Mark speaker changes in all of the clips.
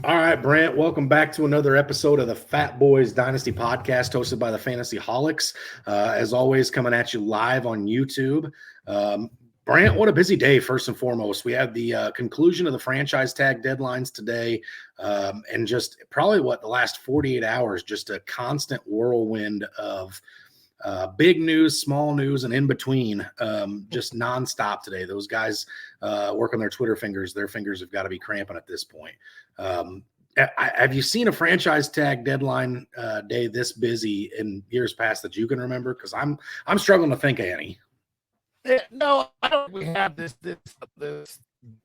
Speaker 1: All right, Brant, welcome back to another episode of the Fatboyz Dynasty podcast hosted by the Fantasy Holics. As always, coming at you live on YouTube. Brant, what a busy day, first and foremost. We have the conclusion of the franchise tag deadlines today, and just probably the last 48 hours, just a constant whirlwind of big news, small news, and in between, just nonstop today. Those guys work on their Twitter fingers. Their fingers have got to be cramping at this point. Have you seen a franchise tag deadline day this busy in years past that you can remember? Because I'm struggling to think of any.
Speaker 2: No, I don't think we have this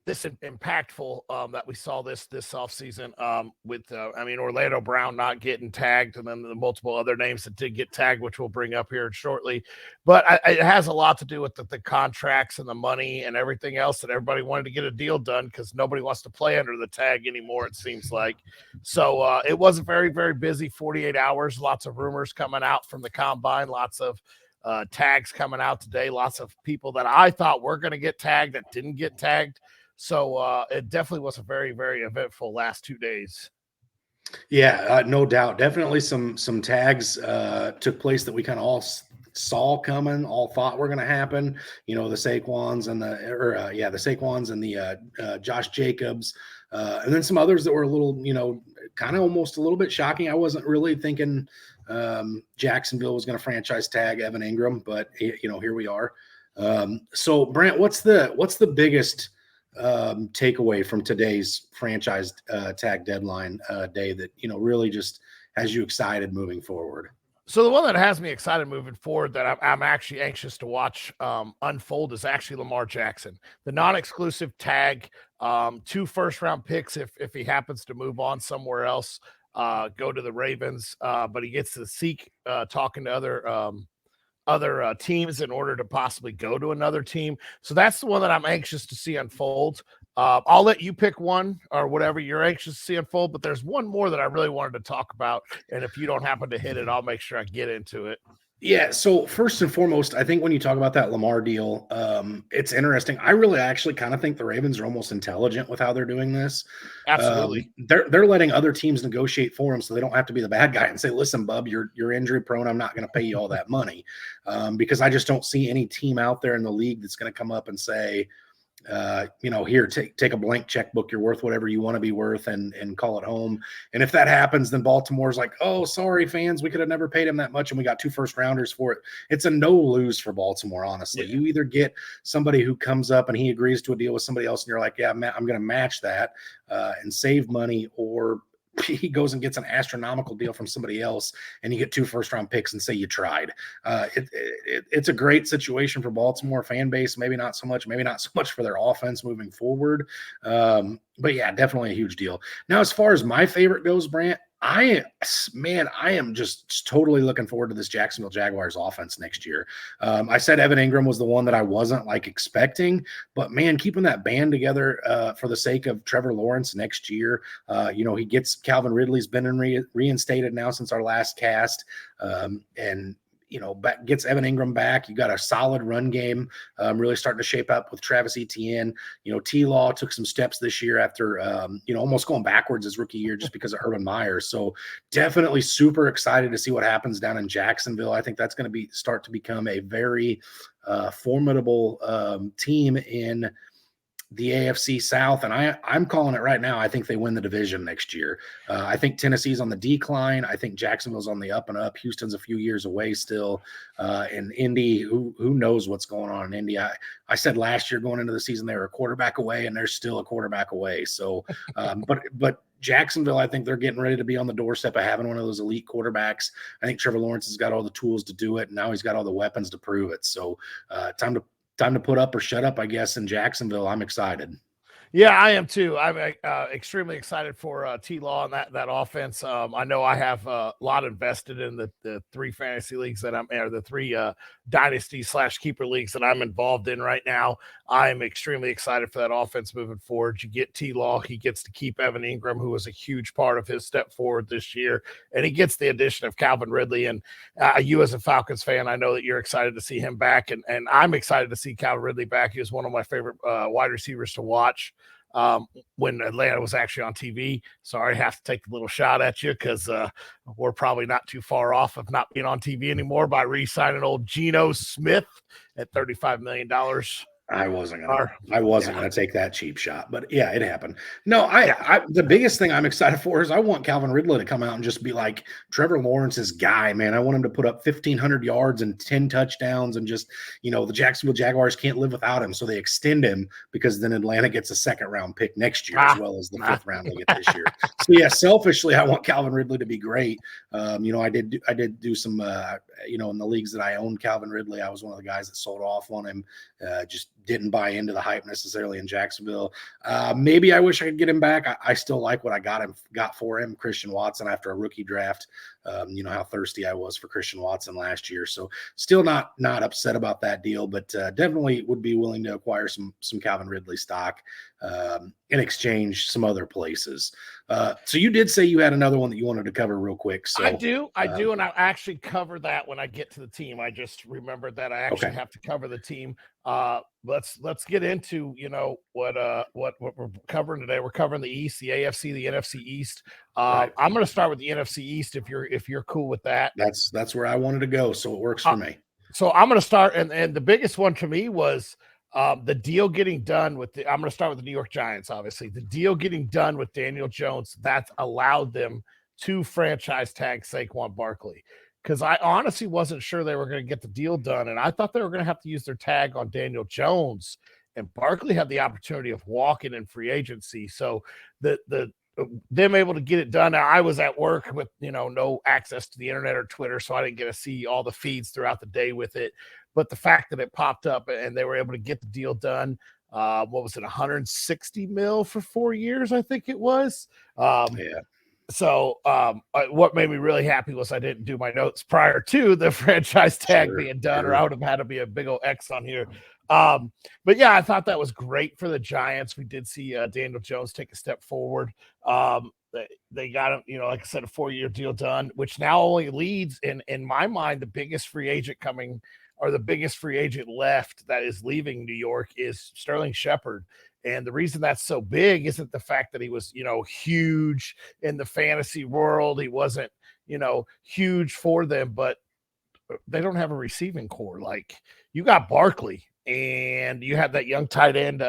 Speaker 2: impactful that we saw this offseason with Orlando Brown not getting tagged, and then the multiple other names that did get tagged, which we'll bring up here shortly. But it has a lot to do with the contracts and the money and everything else that everybody wanted to get a deal done because nobody wants to play under the tag anymore, it seems like. So it was a very, very busy 48 hours. Lots of rumors coming out from the combine, lots of tags coming out today, lots of people that I thought were going to get tagged that didn't get tagged. So it definitely was a very, very eventful last 2 days.
Speaker 1: Yeah, no doubt. Definitely some tags took place that we kind of all saw coming, all thought were going to happen. You know, the Saquons and the Saquons and the Josh Jacobs, and then some others that were a little, kind of almost a little bit shocking. I wasn't really thinking Jacksonville was going to franchise tag Evan Ingram, but here we are. So Brant, what's the biggest takeaway from today's franchise tag deadline day that really just has you excited moving forward?
Speaker 2: So the one that has me excited moving forward that I'm actually anxious to watch unfold is actually Lamar Jackson, the non-exclusive tag, 2 first-round picks if he happens to move on somewhere else. Go to the Ravens, but he gets to seek talking to other teams in order to possibly go to another team. So that's the one that I'm anxious to see unfold. I'll let you pick one or whatever you're anxious to see unfold, but there's one more that I really wanted to talk about. And if you don't happen to hit it, I'll make sure I get into it.
Speaker 1: Yeah, so first and foremost, I think when you talk about that Lamar deal, it's interesting. I really actually kind of think the Ravens are almost intelligent with how they're doing this.
Speaker 2: Absolutely.
Speaker 1: They're letting other teams negotiate for them so they don't have to be the bad guy and say, listen, bub, you're injury prone. I'm not going to pay you all that money, because I just don't see any team out there in the league that's going to come up and say, here, take a blank checkbook. You're worth whatever you want to be worth and call it home. And if that happens, then Baltimore's like, oh, sorry, fans, we could have never paid him that much. And we got 2 first-rounders for it. It's a no lose for Baltimore, honestly. Yeah. You either get somebody who comes up and he agrees to a deal with somebody else and you're like, yeah, I'm going to match that and save money, or he goes and gets an astronomical deal from somebody else and you get 2 first-round picks and say you tried. It's a great situation for Baltimore fan base. Maybe not so much for their offense moving forward. But yeah, definitely a huge deal. Now, as far as my favorite goes, Brant, I am just totally looking forward to this Jacksonville Jaguars offense next year. I said Evan Ingram was the one that I wasn't expecting, but man, keeping that band together for the sake of Trevor Lawrence next year. He gets Calvin Ridley's been reinstated now since our last cast, and gets Evan Ingram back. You got a solid run game really starting to shape up with Travis Etienne. T-Law took some steps this year after, almost going backwards his rookie year just because of Urban Meyer. So definitely super excited to see what happens down in Jacksonville. I think that's going to start to become a very formidable team in the AFC South, and I'm calling it right now. I think they win the division next year. I think Tennessee's on the decline. I think Jacksonville's on the up and up. Houston's a few years away still. And Indy, who knows what's going on in Indy? I said last year going into the season they were a quarterback away, and they're still a quarterback away. So, but Jacksonville, I think they're getting ready to be on the doorstep of having one of those elite quarterbacks. I think Trevor Lawrence has got all the tools to do it, and now he's got all the weapons to prove it. So, time to put up or shut up, I guess, in Jacksonville. I'm excited.
Speaker 2: Yeah, I am too. I'm extremely excited for T-Law and that offense. I know I have a lot invested in the 3 fantasy leagues that the 3 dynasty / keeper leagues that I'm involved in right now. I'm extremely excited for that offense moving forward. You get T-Law, he gets to keep Evan Ingram, who was a huge part of his step forward this year, and he gets the addition of Calvin Ridley. And you as a Falcons fan, I know that you're excited to see him back, and I'm excited to see Calvin Ridley back. He was one of my favorite wide receivers to watch. when Atlanta was actually on TV. Sorry, I have to take a little shot at you because we're probably not too far off of not being on TV anymore by re-signing old Geno Smith at $35 million.
Speaker 1: I wasn't gonna take that cheap shot, but yeah, it happened. No, the biggest thing I'm excited for is I want Calvin Ridley to come out and just be like Trevor Lawrence's guy, man. I want him to put up 1,500 yards and 10 touchdowns, and just, the Jacksonville Jaguars can't live without him, so they extend him because then Atlanta gets a second round pick next year as well as the fifth round they get this year. So yeah, selfishly, I want Calvin Ridley to be great. I did do some, in the leagues that I owned Calvin Ridley, I was one of the guys that sold off on him. Just didn't buy into the hype necessarily in Jacksonville. Maybe I wish I could get him back. I still like what I got for him, Christian Watson, after a rookie draft. How thirsty I was for Christian Watson last year. So still not upset about that deal, but definitely would be willing to acquire some Calvin Ridley stock in exchange some other places. So you did say you had another one that you wanted to cover real quick. So
Speaker 2: I do, and I'll actually cover that when I get to the team. I just remembered that I actually have to cover the team. Let's get into what we're covering today. We're covering the East, the AFC, the NFC East.
Speaker 1: Right.
Speaker 2: I'm going to start with the NFC East if you're cool with that.
Speaker 1: That's where I wanted to go, so it works for me.
Speaker 2: So I'm going to start, and the biggest one to me was the deal getting done with I'm going to start with the New York Giants. Obviously, the deal getting done with Daniel Jones that allowed them to franchise tag Saquon Barkley. Because I honestly wasn't sure they were going to get the deal done, and I thought they were going to have to use their tag on Daniel Jones, and Barkley had the opportunity of walking in free agency. So them able to get it done. Now, I was at work with no access to the internet or Twitter, so I didn't get to see all the feeds throughout the day with it. But the fact that it popped up and they were able to get the deal done, what was it, 160 mil for 4 years? I think it was. So what made me really happy was I didn't do my notes prior to the franchise tag being done, or I would have had to be a big old X on here. But yeah, I thought that was great for the Giants. We did see Daniel Jones take a step forward. They got him, like I said, a 4-year deal done, which now only leads in my mind, the biggest free agent coming, or the biggest free agent left that is leaving New York, is Sterling Shepard. And the reason that's so big isn't the fact that he was, huge in the fantasy world. He wasn't, huge for them, but they don't have a receiving core. Like, you got Barkley, and you have that young tight end,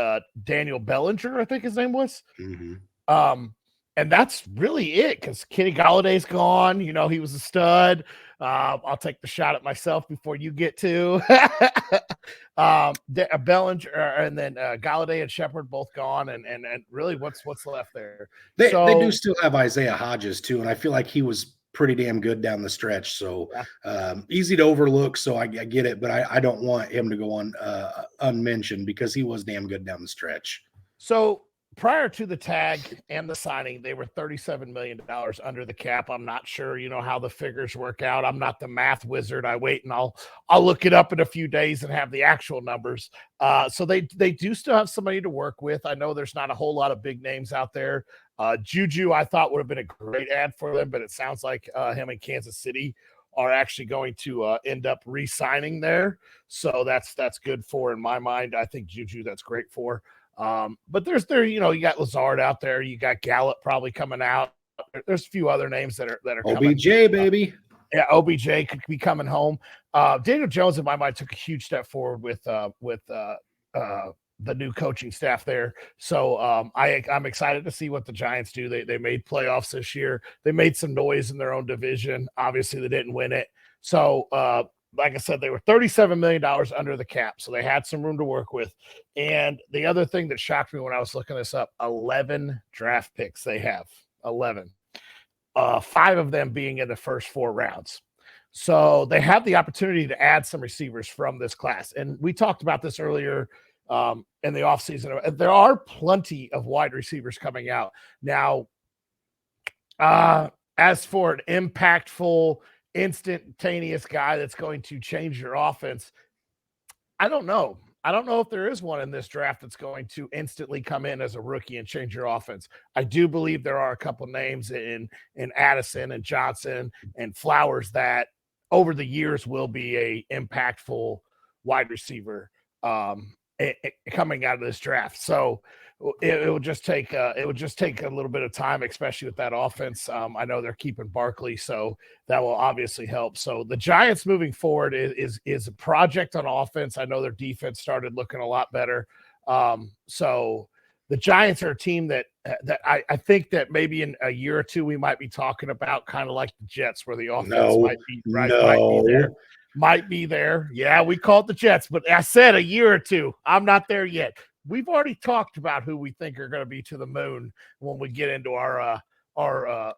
Speaker 2: Daniel Bellinger, I think his name was.
Speaker 1: Mm-hmm.
Speaker 2: And that's really it, because Kenny Galladay's gone. He was a stud. I'll take the shot at myself before you get to Bellinger, and then Galladay and Shepard both gone, and really what's left there.
Speaker 1: They do still have Isaiah Hodges too, and I feel like he was pretty damn good down the stretch. So easy to overlook. So I get it, but I don't want him to go on unmentioned, because he was damn good down the stretch.
Speaker 2: So prior to the tag and the signing, they were $37 million under the cap. I'm not sure, how the figures work out. I'm not the math wizard. I wait and I'll look it up in a few days and have the actual numbers. So they do still have somebody to work with. I know there's not a whole lot of big names out there. Juju, I thought, would have been a great ad for them, but it sounds like him in Kansas City are actually going to end up re-signing there. So that's good for, in my mind. I think Juju, that's great for. But there's you got Lazard out there, you got Gallup probably coming out. There's a few other names that are
Speaker 1: OBJ
Speaker 2: coming.
Speaker 1: Baby.
Speaker 2: Yeah, OBJ could be coming home. Daniel Jones, in my mind, took a huge step forward with the new coaching staff there. So I'm excited to see what the Giants do. They made playoffs this year. They made some noise in their own division. Obviously, they didn't win it. So like I said, they were $37 million under the cap, so they had some room to work with. And the other thing that shocked me when I was looking this up, 11 draft picks they have, 11. 5 of them being in the first 4 rounds. So they have the opportunity to add some receivers from this class. And we talked about this earlier in the offseason. There are plenty of wide receivers coming out. Now, as for an impactful, instantaneous guy that's going to change your offense, I don't know. I don't know if there is one in this draft that's going to instantly come in as a rookie and change your offense. I do believe there are a couple names in Addison and Johnson and Flowers that over the years will be a impactful wide receiver coming out of this draft. So it would just take a little bit of time, especially with that offense. I know they're keeping Barkley, so that will obviously help. So the Giants moving forward is a project on offense. I know their defense started looking a lot better. So the Giants are a team that I think that maybe in a year or two we might be talking about, kind of like the Jets, where the offense might be there. Yeah, we call it the Jets, but I said a year or two. I'm not there yet. We've already talked about who we think are going to be to the moon when we get into our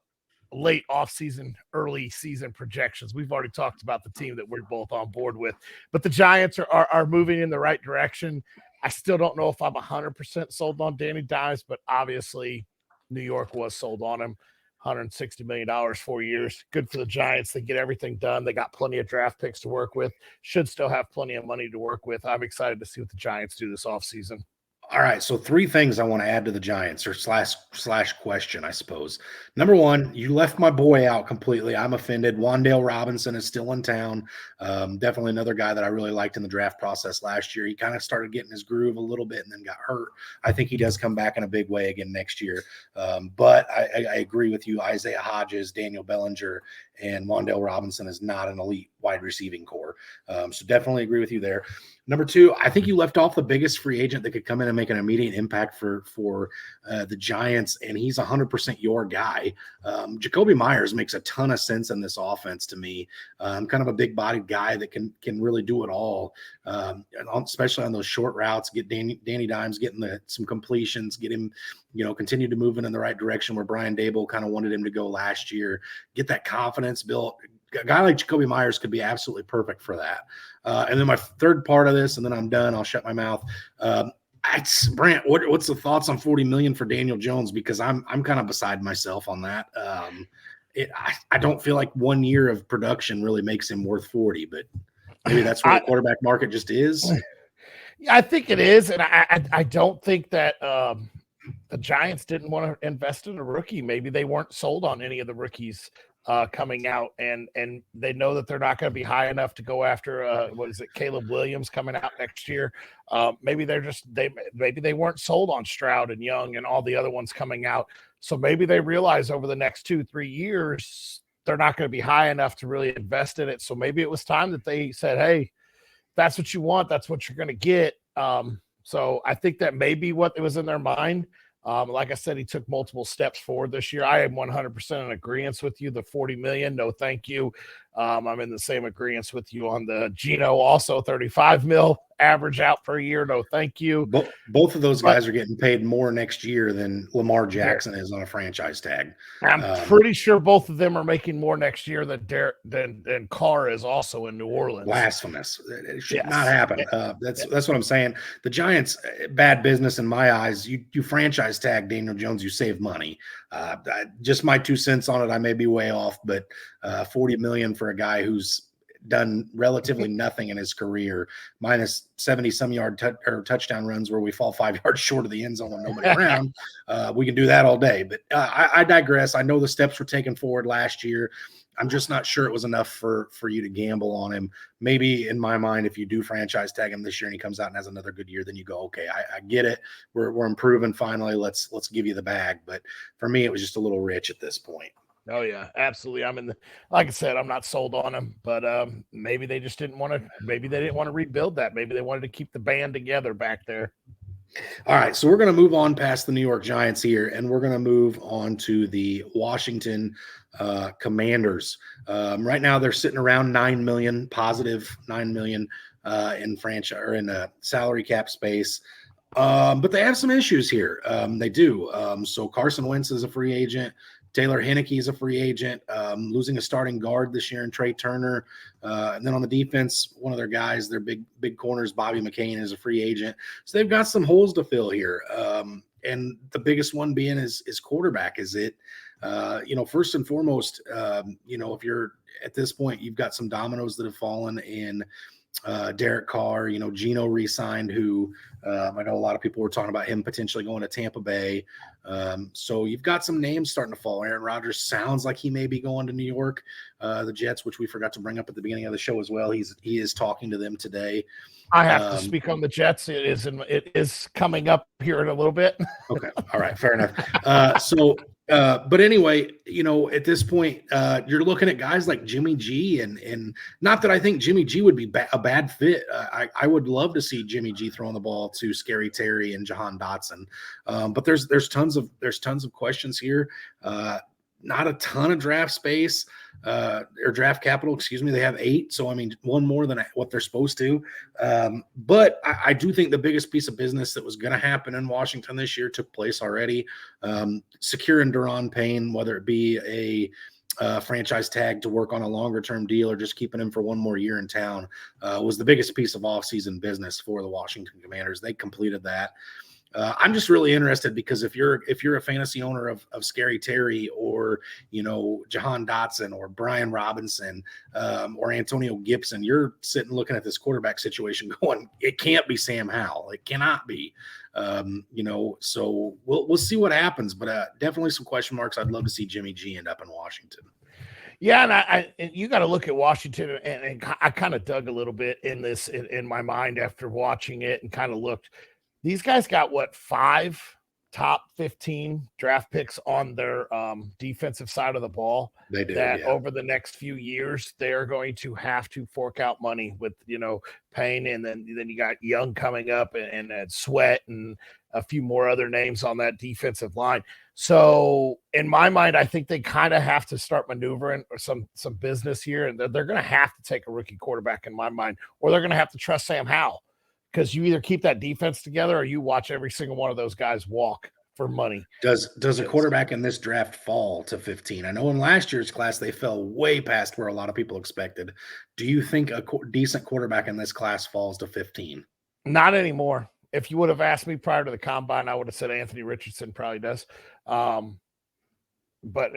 Speaker 2: late offseason, early season projections. We've already talked about the team that we're both on board with, but the Giants are moving in the right direction. I still don't know if I'm 100% sold on Danny Dimes, but obviously New York was sold on him. $160 million, 4 years. Good for the Giants. They get everything done. They got plenty of draft picks to work with. Should still have plenty of money to work with. I'm excited to see what the Giants do this offseason.
Speaker 1: All right, so 3 things I want to add to the Giants, or slash question, I suppose. Number 1, you left my boy out completely. I'm offended. Wan'Dale Robinson is still in town. Definitely another guy that I really liked in the draft process last year. He kind of started getting his groove a little bit and then got hurt. I think he does come back in a big way again next year. But I agree with you. Isaiah Hodgins, Daniel Bellinger, and Wan'Dale Robinson is not an elite wide receiving core. So definitely agree with you there. Number 2, I think you left off the biggest free agent that could come in and make an immediate impact for the Giants, and he's 100% your guy. Jacoby Myers makes a ton of sense in this offense to me. Kind of a big-bodied guy that can really do it all, especially on those short routes. Get Danny Dimes getting some completions, get him, continue to move in the right direction where Brian Daboll kind of wanted him to go last year. Get that confidence built. A guy like Jacoby Myers could be absolutely perfect for that. And then my third part of this, and then I'm done. I'll shut my mouth. Brant, what's the thoughts on $40 million for Daniel Jones? Because I'm kind of beside myself on that. I don't feel like 1 year of production really makes him worth 40, but maybe that's where the quarterback market just is.
Speaker 2: I think it is, and I don't think that the Giants didn't want to invest in a rookie. Maybe they weren't sold on any of the rookies coming out, and they know that they're not going to be high enough to go after Caleb Williams coming out next year. Maybe maybe they weren't sold on Stroud and Young and all the other ones coming out. So maybe they realize over the next 2-3 years they're not going to be high enough to really invest in it. So maybe it was time that they said, hey, that's what you want, that's what you're going to get. So I think that may be what was in their mind. Like I said, he took multiple steps forward this year. I am 100% in agreement with you. The $40 million, no thank you. I'm in the same agreement with you on the Geno, also $35 million average out per year. No thank you.
Speaker 1: Both of those guys are getting paid more next year than Lamar Jackson is on a franchise tag.
Speaker 2: I'm pretty sure both of them are making more next year than Carr is also in New Orleans.
Speaker 1: Blasphemous. It should not happen. That's what I'm saying. The Giants, bad business in my eyes. You franchise tag Daniel Jones, you save money. Just my 2 cents on it. I may be way off, but $40 million for a guy who's done relatively nothing in his career, minus 70-some yard touchdown runs where we fall 5 yards short of the end zone with nobody around. We can do that all day. But I digress. I know the steps were taken forward last year. I'm just not sure it was enough for you to gamble on him. Maybe in my mind, if you do franchise tag him this year and he comes out and has another good year, then you go, okay, I get it. We're improving finally. Let's give you the bag. But for me, it was just a little rich at this point.
Speaker 2: Oh yeah, absolutely. Like I said, I'm not sold on him, but maybe they just didn't want to. Maybe they didn't want to rebuild that. Maybe they wanted to keep the band together back there.
Speaker 1: All right, so we're going to move on past the New York Giants here, and we're going to move on to the Washington Commanders. Right now, they're sitting around positive $9 million in franchise or in salary cap space. But they have some issues here. They do. So Carson Wentz is a free agent. Taylor Heinicke is a free agent, losing a starting guard this year in Trey Turner. And then on the defense, one of their guys, their big corners, Bobby McCain, is a free agent. So they've got some holes to fill here. And the biggest one being is quarterback. Is it, first and foremost, if you're at this point, you've got some dominoes that have fallen in Derek Carr, Geno re-signed, who I know a lot of people were talking about him potentially going to Tampa Bay. So you've got some names starting to fall. Aaron Rodgers sounds like he may be going to New York. the Jets, which we forgot to bring up at the beginning of the show as well. He is talking to them today.
Speaker 2: I have to speak on the Jets. It is coming up here in a little bit.
Speaker 1: Okay. All right. Fair enough. But anyway, at this point, you're looking at guys like Jimmy G, and not that I think Jimmy G would be a bad fit. I would love to see Jimmy G throwing the ball to Scary Terry and Jahan Dotson. But there's tons of questions here. Not a ton of draft space or draft capital, excuse me. They have 8. So, I mean, one more than what they're supposed to. But I do think the biggest piece of business that was going to happen in Washington this year took place already. Securing Daron Payne, whether it be a franchise tag to work on a longer term deal or just keeping him for one more year in town, was the biggest piece of offseason business for the Washington Commanders. They completed that. I'm just really interested because if you're a fantasy owner of Scary Terry or Jahan Dotson or Brian Robinson or Antonio Gibson, you're sitting looking at this quarterback situation going, it can't be Sam Howell, it cannot be. So we'll see what happens, but definitely some question marks. I'd love to see Jimmy G end up in Washington.
Speaker 2: Yeah, and you got to look at Washington, and I kind of dug a little bit in this in my mind after watching it and kind of looked. These guys got 5 top 15 draft picks on their defensive side of the ball.
Speaker 1: They do.
Speaker 2: That over the next few years, they're going to have to fork out money with, Payne. And then you got Young coming up and Sweat and a few more other names on that defensive line. So in my mind, I think they kind of have to start maneuvering some business here. And they're going to have to take a rookie quarterback in my mind, or they're going to have to trust Sam Howell. Because you either keep that defense together or you watch every single one of those guys walk for money.
Speaker 1: Does a quarterback in this draft fall to 15? I know in last year's class they fell way past where a lot of people expected. Do you think a decent quarterback in this class falls to 15?
Speaker 2: Not anymore. If you would have asked me prior to the combine, I would have said Anthony Richardson probably does. But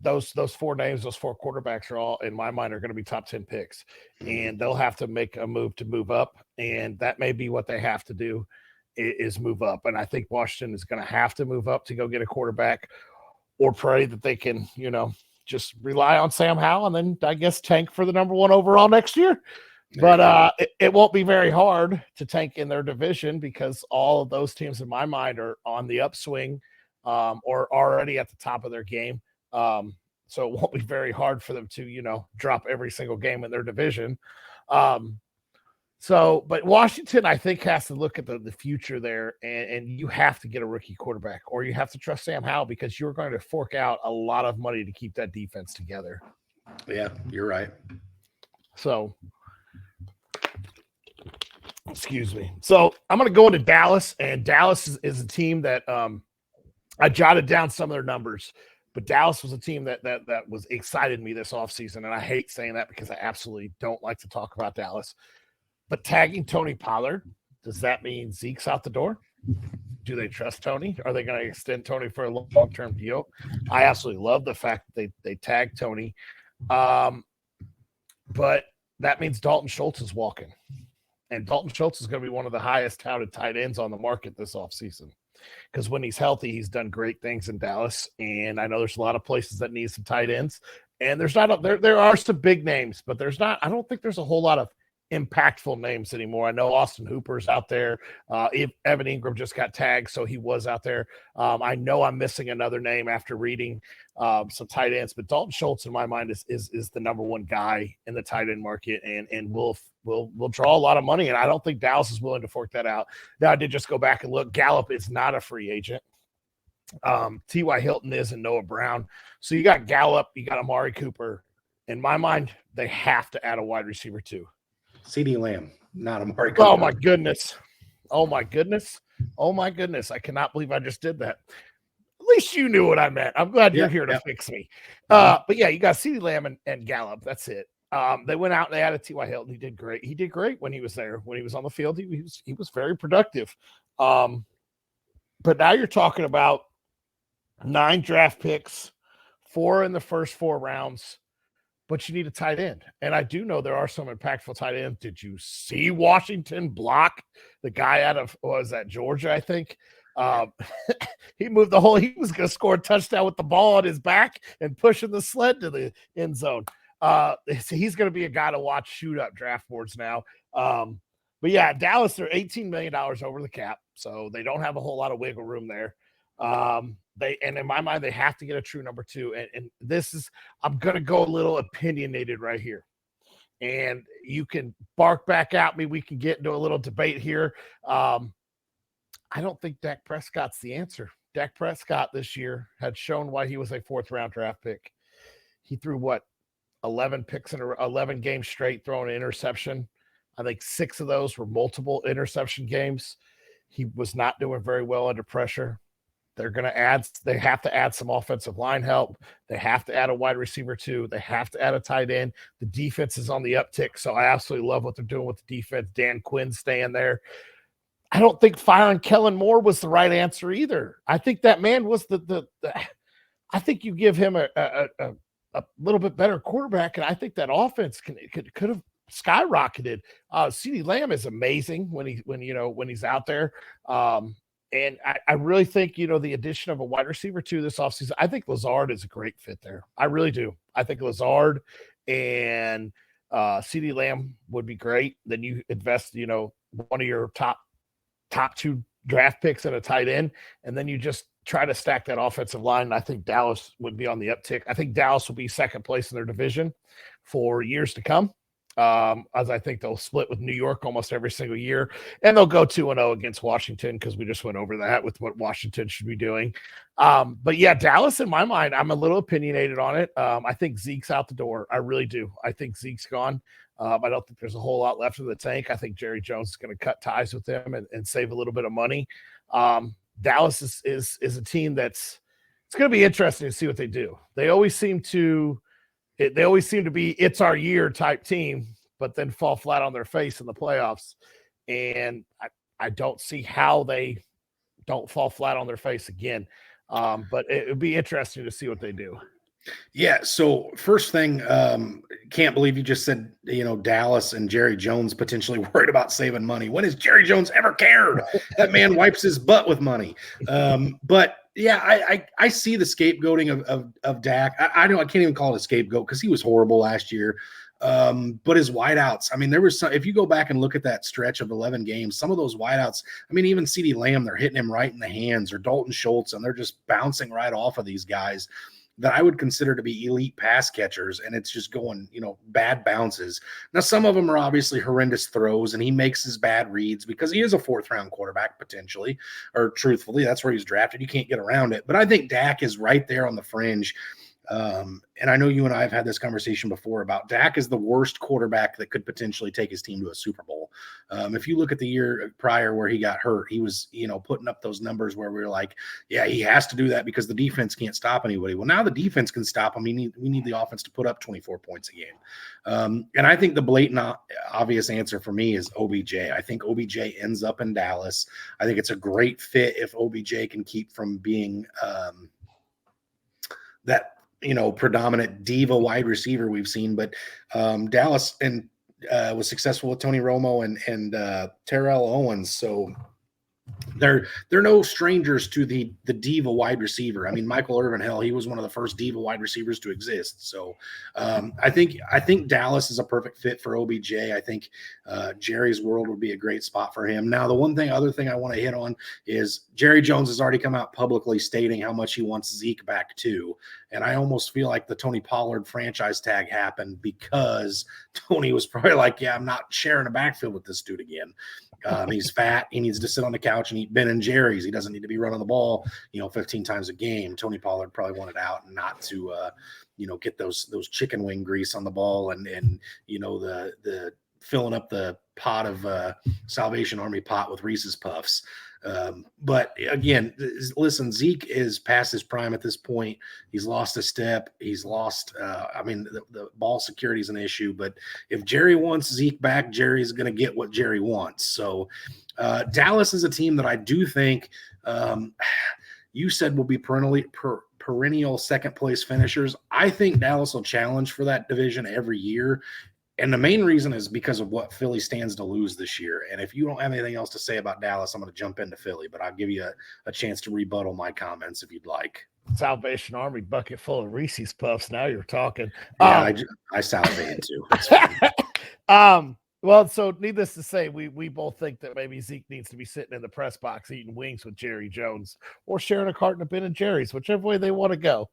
Speaker 2: those 4 names, those 4 quarterbacks are all, in my mind, are going to be top 10 picks. And they'll have to make a move to move up. And that may be what they have to do is move up. And I think Washington is going to have to move up to go get a quarterback, or pray that they can, just rely on Sam Howell and then, I guess, tank for the number 1 overall next year. But it won't be very hard to tank in their division because all of those teams, in my mind, are on the upswing. Or already at the top of their game. So it won't be very hard for them to, drop every single game in their division. But Washington, I think, has to look at the future there, and you have to get a rookie quarterback, or you have to trust Sam Howell because you're going to fork out a lot of money to keep that defense together.
Speaker 1: Yeah, you're right.
Speaker 2: So, excuse me. So I'm going to go into Dallas, and Dallas is a team that I jotted down some of their numbers, but Dallas was a team that was excited me this offseason, and I hate saying that because I absolutely don't like to talk about Dallas. But tagging Tony Pollard, does that mean Zeke's out the door? Do they trust Tony? Are they going to extend Tony for a long-term deal? I absolutely love the fact that they tagged Tony. But that means Dalton Schultz is walking. And Dalton Schultz is going to be one of the highest touted tight ends on the market this offseason. Because when he's healthy, he's done great things in Dallas. And I know there's a lot of places that need some tight ends. And there are some big names, but I don't think there's a whole lot of impactful names anymore. I know Austin Hooper's out there. Evan Ingram just got tagged, so he was out there. I know I'm missing another name after reading some tight ends, but Dalton Schultz, in my mind, is the number 1 guy in the tight end market, and will draw a lot of money. And I don't think Dallas is willing to fork that out. Now, I did just go back and look. Gallup is not a free agent. T.Y. Hilton is, and Noah Brown. So you got Gallup, you got Amari Cooper. In my mind, they have to add a wide receiver too.
Speaker 1: CeeDee Lamb, not Amari Cooper.
Speaker 2: Oh, my goodness. Oh, my goodness. Oh, my goodness. I cannot believe I just did that. At least you knew what I meant. I'm glad you're here to fix me. But, yeah, you got CeeDee Lamb and Gallup. That's it. They went out and they added T.Y. Hilton. He did great. He did great when he was there. When he was on the field, he was very productive. But now you're talking about 9 draft picks, 4 in the first 4 rounds. But you need a tight end. And I do know there are some impactful tight ends. Did you see Washington block the guy out of, what was that, Georgia, I think? He moved he was going to score a touchdown with the ball on his back and pushing the sled to the end zone. He's going to be a guy to watch shoot up draft boards now. But yeah, Dallas, they're $18 million over the cap, so they don't have a whole lot of wiggle room there. And in my mind, they have to get a true number 2. And this is, I'm going to go a little opinionated right here. And you can bark back at me. We can get into a little debate here. I don't think Dak Prescott's the answer. Dak Prescott this year had shown why he was a 4th-round draft pick. He threw 11 picks in 11 games straight, throwing an interception. I think 6 of those were multiple interception games. He was not doing very well under pressure. They have to add some offensive line help. They have to add a wide receiver too. They have to add a tight end. The defense is on the uptick, so I absolutely love what they're doing with the defense. Dan Quinn staying there. I don't think firing Kellen Moore was the right answer either. I think that man was I think you give him a little bit better quarterback, and I think that offense could have skyrocketed. CeeDee Lamb is amazing when he's out there. And I really think, the addition of a wide receiver too this offseason, I think Lazard is a great fit there. I really do. I think Lazard and CeeDee Lamb would be great. Then you invest, one of your top 2 draft picks in a tight end, and then you just try to stack that offensive line. And I think Dallas would be on the uptick. I think Dallas will be 2nd place in their division for years to come. As I think they'll split with New York almost every single year, and they'll go 2-0 against Washington because we just went over that with what Washington should be doing. But yeah, Dallas, in my mind, I'm a little opinionated on it. I think Zeke's out the door. I really do. I think Zeke's gone. I don't think there's a whole lot left in the tank. I think Jerry Jones is going to cut ties with them and save a little bit of money. Dallas is a team it's going to be interesting to see what they do. They always seem to be it's our year type team, but then fall flat on their face in the playoffs. And I don't see how they don't fall flat on their face again. But it would be interesting to see what they do.
Speaker 1: Yeah. So first thing, can't believe you just said, Dallas and Jerry Jones potentially worried about saving money. When has Jerry Jones ever cared? That man wipes his butt with money. But yeah, I see the scapegoating of Dak. I can't even call it a scapegoat because he was horrible last year. But his wideouts, I mean, there was some, if you go back and look at that stretch of 11 games, some of those wideouts, I mean, even CeeDee Lamb, they're hitting him right in the hands, or Dalton Schultz, and they're just bouncing right off of these guys that I would consider to be elite pass catchers, and it's just going, bad bounces. Now, some of them are obviously horrendous throws, and he makes his bad reads because he is a 4th-round quarterback potentially, or truthfully, that's where he's drafted. You can't get around it. But I think Dak is right there on the fringe. And I know you and I have had this conversation before about Dak is the worst quarterback that could potentially take his team to a Super Bowl. If you look at the year prior where he got hurt, he was, putting up those numbers where we were like, yeah, he has to do that because the defense can't stop anybody. Well, now the defense can stop him. We need the offense to put up 24 points a game. And I think the blatant obvious answer for me is OBJ. I think OBJ ends up in Dallas. I think it's a great fit if OBJ can keep from being that predominant diva wide receiver we've seen. But Dallas was successful with Tony Romo and Terrell Owens, so they're no strangers to the diva wide receiver. I mean, Michael Irvin, hell, he was one of the first diva wide receivers to exist. So I think Dallas is a perfect fit for OBJ. I think Jerry's world would be a great spot for him. Now, the other thing I want to hit on is Jerry Jones has already come out publicly stating how much he wants Zeke back too. And I almost feel like the Tony Pollard franchise tag happened because Tony was probably like, yeah, I'm not sharing a backfield with this dude again. He's fat. He needs to sit on the couch and eat Ben and Jerry's. He doesn't need to be running the ball, 15 times a game. Tony Pollard probably wanted out and not to, get those chicken wing grease on the ball and the filling up the pot of Salvation Army pot with Reese's Puffs. But again, listen, Zeke is past his prime at this point. He's lost a step. He's lost, the ball security is an issue, but if Jerry wants Zeke back, Jerry's going to get what Jerry wants. So Dallas is a team that I do think you said will be perennial second place finishers. I think Dallas will challenge for that division every year. And the main reason is because of what Philly stands to lose this year. And if you don't have anything else to say about Dallas, I'm going to jump into Philly, but I'll give you a chance to rebuttal my comments if you'd like.
Speaker 2: Salvation Army bucket full of Reese's Puffs. Now you're talking.
Speaker 1: Yeah, I salivated too. It's fine.
Speaker 2: Well, so needless to say, we both think that maybe Zeke needs to be sitting in the press box eating wings with Jerry Jones or sharing a carton of Ben and Jerry's, whichever way they want to go.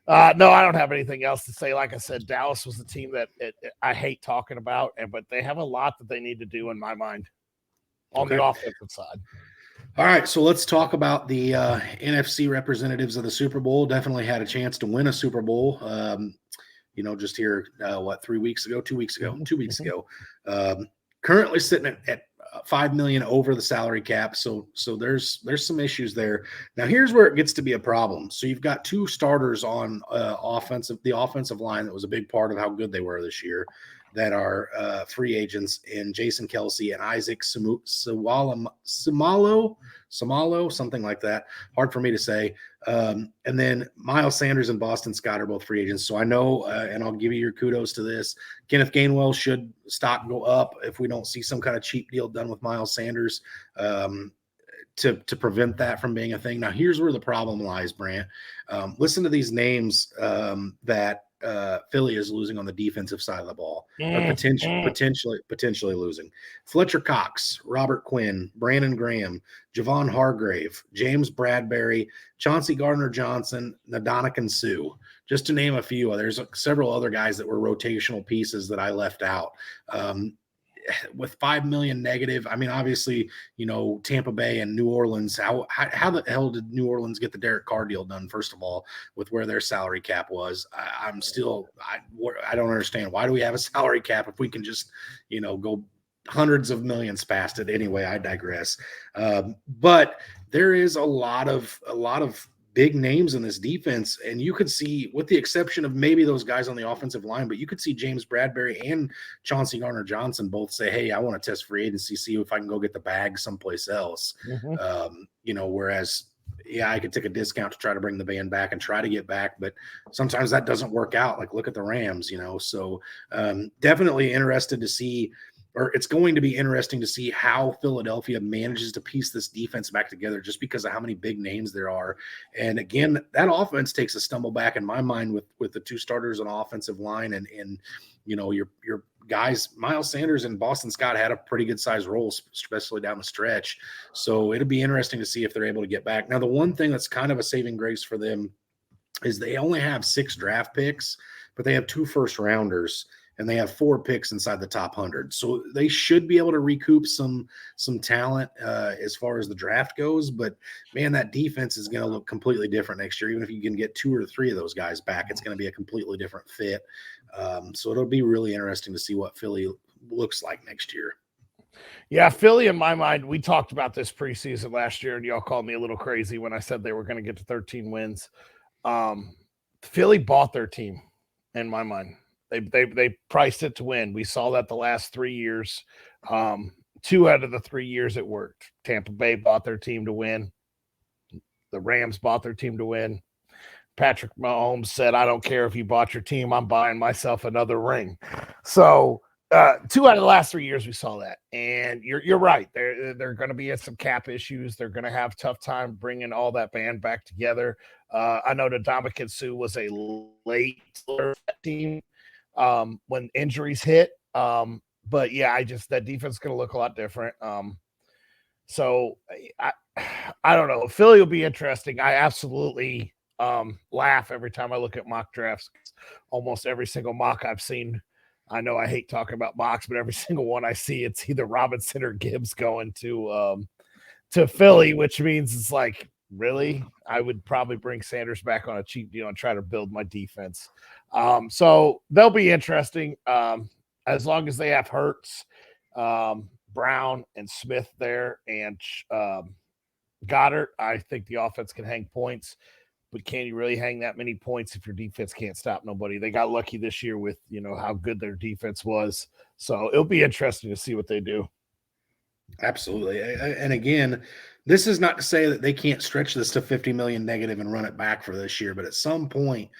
Speaker 2: No, I don't have anything else to say. Like I said, Dallas was the team that I hate talking about, but they have a lot that they need to do in my mind on the offensive side.
Speaker 1: All right, so let's talk about the NFC representatives of the Super Bowl. Definitely had a chance to win a Super Bowl. Just here, 2 weeks ago. Currently sitting at $5 million over the salary cap. So there's some issues there. Now here's where it gets to be a problem. So you've got two starters on the offensive line that was a big part of how good they were this year, that are free agents, in Jason Kelce and Isaac Samalo, something like that. Hard for me to say. And then Miles Sanders and Boston Scott are both free agents. So I know, and I'll give you your kudos to this, Kenneth Gainwell should stock go up if we don't see some kind of cheap deal done with Miles Sanders to prevent that from being a thing. Now, here's where the problem lies, Brant. Listen to these names that Philly is losing on the defensive side of the ball, or potentially losing. Fletcher Cox, Robert Quinn, Brandon Graham, Javon Hargrave, James Bradbury, Chauncey Gardner-Johnson, Ndamukong Suh, just to name a few. There's several other guys that were rotational pieces that I left out. With $5 million negative, I mean, obviously, Tampa Bay and New Orleans, how the hell did New Orleans get the Derek Carr deal done, first of all, with where their salary cap was? I don't understand. Why do we have a salary cap if we can just, go hundreds of millions past it? Anyway, I digress. But there is a lot of big names in this defense, and you could see, with the exception of maybe those guys on the offensive line, but you could see James Bradbury and Chauncey Gardner-Johnson both say, hey, I want to test free agency, see if I can go get the bag someplace else. Whereas, yeah, I could take a discount to try to bring the band back and try to get back, but sometimes that doesn't work out. Like, look at the Rams, so definitely interested to see, or it's going to be interesting to see how Philadelphia manages to piece this defense back together, just because of how many big names there are. And again, that offense takes a stumble back in my mind with the two starters on offensive line, and your guys, Miles Sanders and Boston Scott, had a pretty good sized role, especially down the stretch. So it'll be interesting to see if they're able to get back. Now, the one thing that's kind of a saving grace for them is they only have 6 draft picks, but they have 2 first rounders, and they have 4 picks inside the top 100. So they should be able to recoup some talent as far as the draft goes. But, man, that defense is going to look completely different next year. Even if you can get 2 or 3 of those guys back, it's going to be a completely different fit. So it'll be really interesting to see what Philly looks like next year.
Speaker 2: Yeah, Philly, in my mind, we talked about this preseason last year, and y'all called me a little crazy when I said they were going to get to 13 wins. Philly bought their team, in my mind. They priced it to win. We saw that the last 3 years. 2 out of the 3 years it worked. Tampa Bay bought their team to win. The Rams bought their team to win. Patrick Mahomes said, I don't care if you bought your team, I'm buying myself another ring. So 2 out of the last 3 years we saw that. And you're right. They're going to be at some cap issues. They're going to have a tough time bringing all that band back together. I know Ndamukong Suh was a late team when injuries hit. But yeah, that defense is going to look a lot different. So I don't know. Philly will be interesting. I absolutely laugh every time I look at mock drafts. Almost every single mock I've seen, I know I hate talking about mocks, but every single one I see, it's either Robinson or Gibbs going to Philly, which means it's like, really? I would probably bring Sanders back on a cheap deal and try to build my defense. So they'll be interesting. As long as they have Hurts, Brown, and Smith there, and Goddard, I think the offense can hang points. But can you really hang that many points if your defense can't stop nobody? They got lucky this year with, how good their defense was. So it'll be interesting to see what they do.
Speaker 1: Absolutely. And again, This is not to say that they can't stretch this to 50 million negative and run it back for this year, but at some point,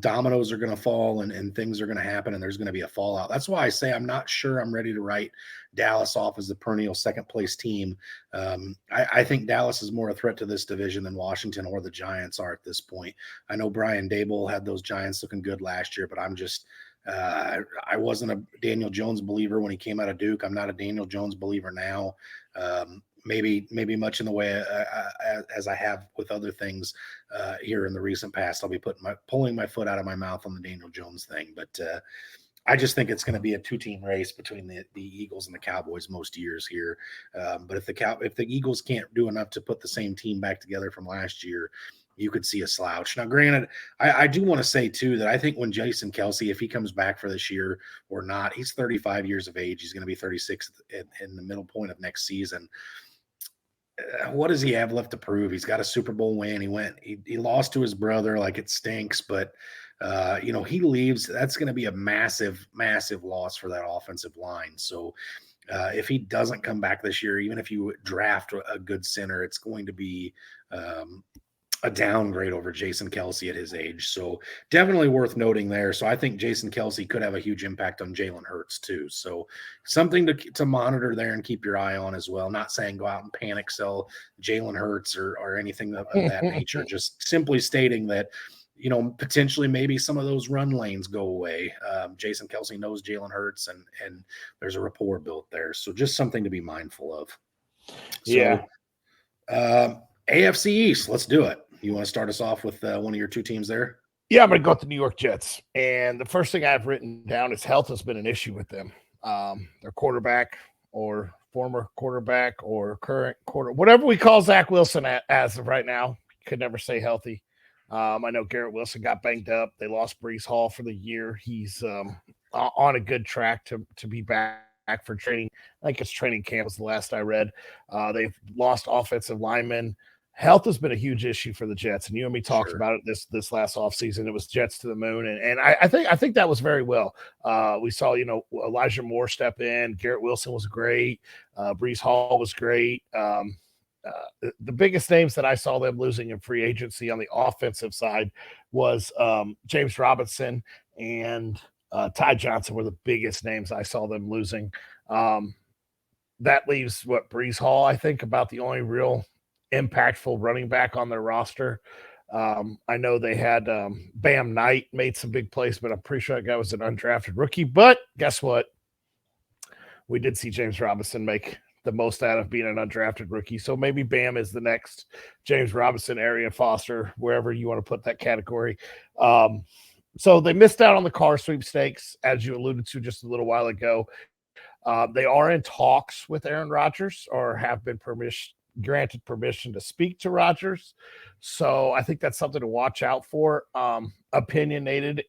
Speaker 1: dominoes are going to fall and things are going to happen and there's going to be a fallout. That's why I say I'm not sure I'm ready to write Dallas off as the perennial second place team. I think Dallas is more a threat to this division than Washington or the Giants are at this point. I know Brian Dable had those Giants looking good last year, but I'm just I wasn't a Daniel Jones believer when he came out of Duke. I'm not a Daniel Jones believer now. Maybe much in the way as I have with other things here in the recent past. I'll be pulling my foot out of my mouth on the Daniel Jones thing, but I just think it's going to be a two-team race between the Eagles and the Cowboys most years here. But if the Eagles can't do enough to put the same team back together from last year, you could see a slouch. Now, granted, I do want to say, too, that I think when Jason Kelce, if he comes back for this year or not, he's 35 years of age. He's going to be 36 in the middle point of next season. What does he have left to prove? He's got a Super Bowl win. He lost to his brother. Like, it stinks, but he leaves. That's going to be a massive, massive loss for that offensive line. So if he doesn't come back this year, even if you draft a good center, it's going to be a downgrade over Jason Kelce at his age. So definitely worth noting there. So I think Jason Kelce could have a huge impact on Jalen Hurts too. So something to monitor there and keep your eye on as well. Not saying go out and panic sell Jalen Hurts or anything of that nature. Just simply stating that, potentially maybe some of those run lanes go away. Jason Kelce knows Jalen Hurts and there's a rapport built there. So just something to be mindful of. So, AFC East, let's do it. You want to start us off with one of your two teams there?
Speaker 2: Yeah, I'm going to go with the New York Jets. And the first thing I've written down is health has been an issue with them. Their quarterback or former quarterback or current whatever we call Zach Wilson as of right now, could never stay healthy. I know Garrett Wilson got banged up. They lost Breece Hall for the year. He's on a good track to be back for training. I think it's training camp was the last I read. They've lost offensive linemen. Health has been a huge issue for the Jets, and you and me talked about it this last offseason. It was Jets to the moon, and I think that was very well. We saw Elijah Moore step in. Garrett Wilson was great. Breece Hall was great. The biggest names that I saw them losing in free agency on the offensive side was James Robinson and Ty Johnson were the biggest names I saw them losing. That leaves Breece Hall, I think, about the only real impactful running back on their roster. I know they had Bam Knight made some big plays, but I'm pretty sure that guy was an undrafted rookie. But guess what? We did see James Robinson make the most out of being an undrafted rookie. So maybe Bam is the next James Robinson, Arian Foster, wherever you want to put that category. So they missed out on the Carr sweepstakes, as you alluded to just a little while ago. They are in talks with Aaron Rodgers or have been granted permission to speak to Rodgers. So I think that's something to watch out for. Opinionated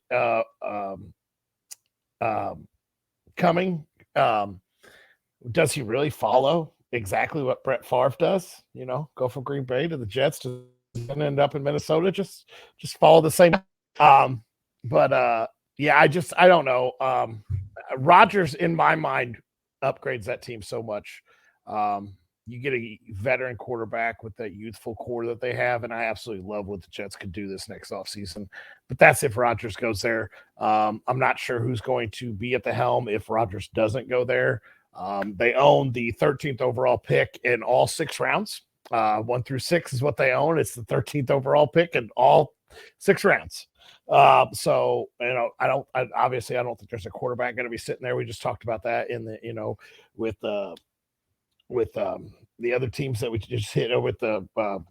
Speaker 2: coming. Does he really follow exactly what Brett Favre does? Go from Green Bay to the Jets to end up in Minnesota. Just follow the same. But I don't know. Rodgers, in my mind, upgrades that team so much. You get a veteran quarterback with that youthful core that they have, and I absolutely love what the Jets could do this next offseason. But that's if Rodgers goes there. I'm not sure who's going to be at the helm if Rodgers doesn't go there. They own the 13th overall pick in all 6 rounds. 1 through 6 is what they own. It's the 13th overall pick in all 6 rounds. So I don't think there's a quarterback going to be sitting there. We just talked about that in the with the other teams that we just hit with the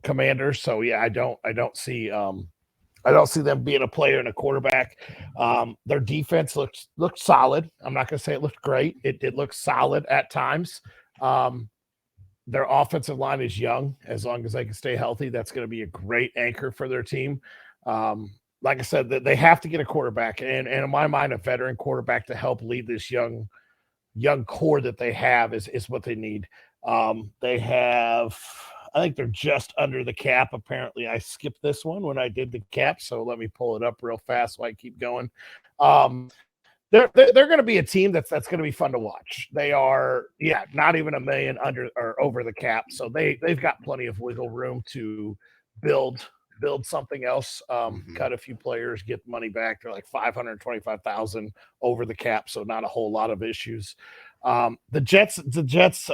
Speaker 2: Commanders. So yeah, I don't see them being a player and a quarterback. Their defense looked solid. I'm not going to say it looked great. It looked solid at times. Their offensive line is young. As long as they can stay healthy, that's going to be a great anchor for their team. Like I said, they have to get a quarterback, and in my mind, a veteran quarterback to help lead this young core that they have is what they need. They have, I think they're just under the cap. Apparently, I skipped this one when I did the cap, so let me pull it up real fast while I keep going. they're going to be a team that's going to be fun to watch. They are, not even $1 million under or over the cap, so they've got plenty of wiggle room to build something else. Cut a few players, get money back. They're like $525,000 over the cap, so not a whole lot of issues. The Jets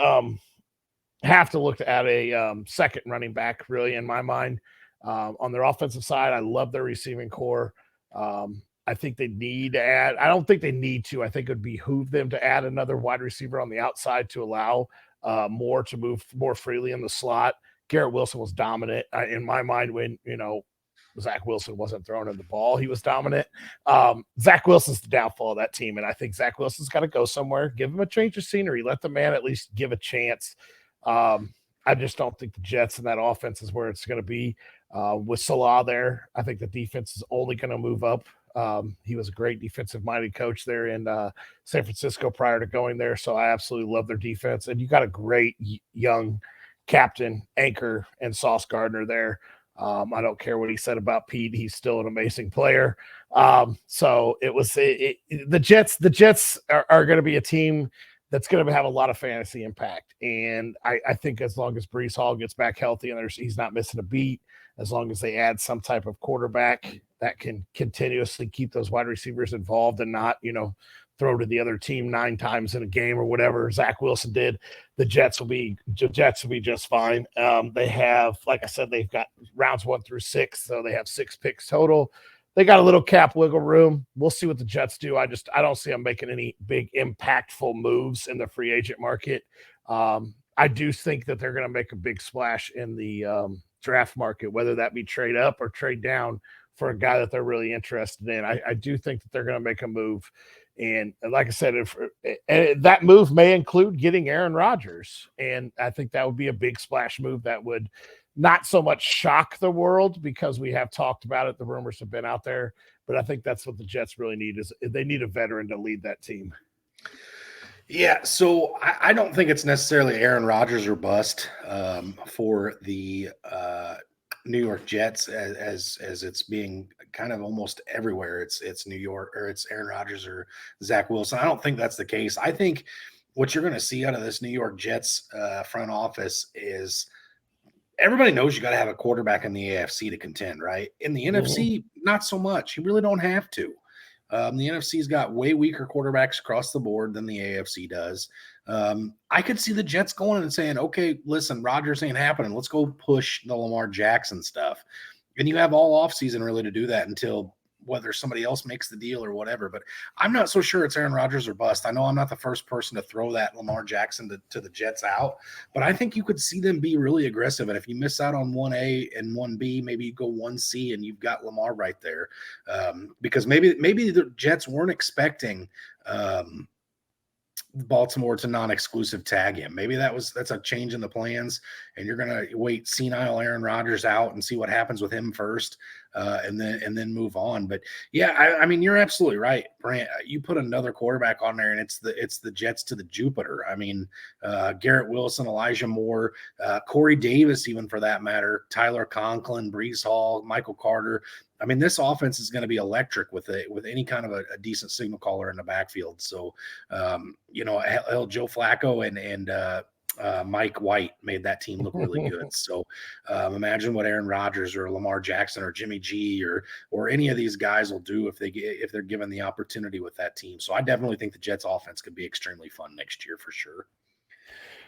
Speaker 2: have to look to add a second running back, really, in my mind. On their offensive side, I love their receiving core. I think they need to add. I don't think they need to. I think it would behoove them to add another wide receiver on the outside to allow Moore to move more freely in the slot. Garrett Wilson was dominant in my mind when, Zach Wilson wasn't throwing in the ball. He was dominant. Zach Wilson's the downfall of that team, and I think Zach Wilson's got to go somewhere. Give him a change of scenery. Let the man at least give a chance. I just don't think the Jets and that offense is where it's going to be. With Salah there, I think the defense is only going to move up. He was a great defensive-minded coach there in San Francisco prior to going there, so I absolutely love their defense. And you got a great young captain, anchor, and Sauce Gardner there. I don't care what he said about Pete; he's still an amazing player. So the Jets are going to be a team that's going to have a lot of fantasy impact. And I think as long as Breece Hall gets back healthy and he's not missing a beat, as long as they add some type of quarterback that can continuously keep those wide receivers involved and not, throw to the other team 9 times in a game or whatever Zach Wilson did, the Jets will be just fine. They have, like I said, they've got rounds 1 through 6, so they have 6 picks total. They got a little cap wiggle room. We'll see what the Jets do. I don't see them making any big impactful moves in the free agent market. I do think that they're going to make a big splash in the draft market, whether that be trade up or trade down for a guy that they're really interested in. I do think that they're going to make a move. And like I said, that move may include getting Aaron Rodgers. And I think that would be a big splash move that would not so much shock the world, because we have talked about it. The rumors have been out there, but I think that's what the Jets really need, is they need a veteran to lead that team.
Speaker 1: Yeah, so I don't think it's necessarily Aaron Rodgers or bust for the New York Jets, as it's being kind of almost everywhere. It's New York, or it's Aaron Rodgers or Zach Wilson. I don't think that's the case. I think what you're going to see out of this New York Jets front office is everybody knows you got to have a quarterback in the AFC to contend, right? In the NFC, not so much. You really don't have to. The NFC's got way weaker quarterbacks across the board than the AFC does. I could see the Jets going and saying, okay, listen, Rodgers ain't happening. Let's go push the Lamar Jackson stuff. And you have all offseason really to do that until whether somebody else makes the deal or whatever. But I'm not so sure it's Aaron Rodgers or bust. I know I'm not the first person to throw that Lamar Jackson to the Jets out, but I think you could see them be really aggressive. And if you miss out on 1A and 1B, maybe you go 1C and you've got Lamar right there. Because maybe the Jets weren't expecting Baltimore to non-exclusive tag him. Maybe that's a change in the plans, and you're going to wait senile Aaron Rodgers out and see what happens with him first, and then move on. But yeah, I mean, you're absolutely right, Brant. You put another quarterback on there, and it's the Jets to the Jupiter. I mean, Garrett Wilson, Elijah Moore, Corey Davis, even for that matter, Tyler Conklin, Breece Hall, Michael Carter. I mean, this offense is going to be electric with any kind of a decent signal caller in the backfield. So, Joe Flacco and Mike White made that team look really good. So imagine what Aaron Rodgers or Lamar Jackson or Jimmy G or any of these guys will do if they're given the opportunity with that team. So I definitely think the Jets offense could be extremely fun next year for sure.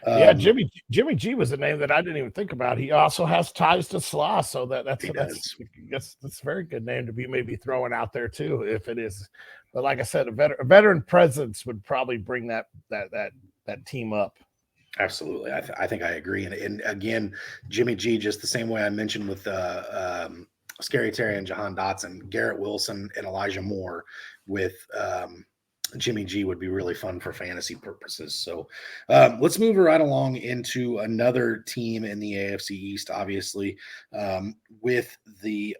Speaker 2: Yeah, Jimmy G was a name that I didn't even think about. He also has ties to Salah, so that's a very good name to be maybe throwing out there too, if it is. But like I said, a veteran presence would probably bring that team up.
Speaker 1: Absolutely, I think I agree. And again, Jimmy G, just the same way I mentioned with Scary Terry and Jahan Dotson, Garrett Wilson and Elijah Moore with Jimmy G would be really fun for fantasy purposes. So let's move right along into another team in the AFC East, obviously, with the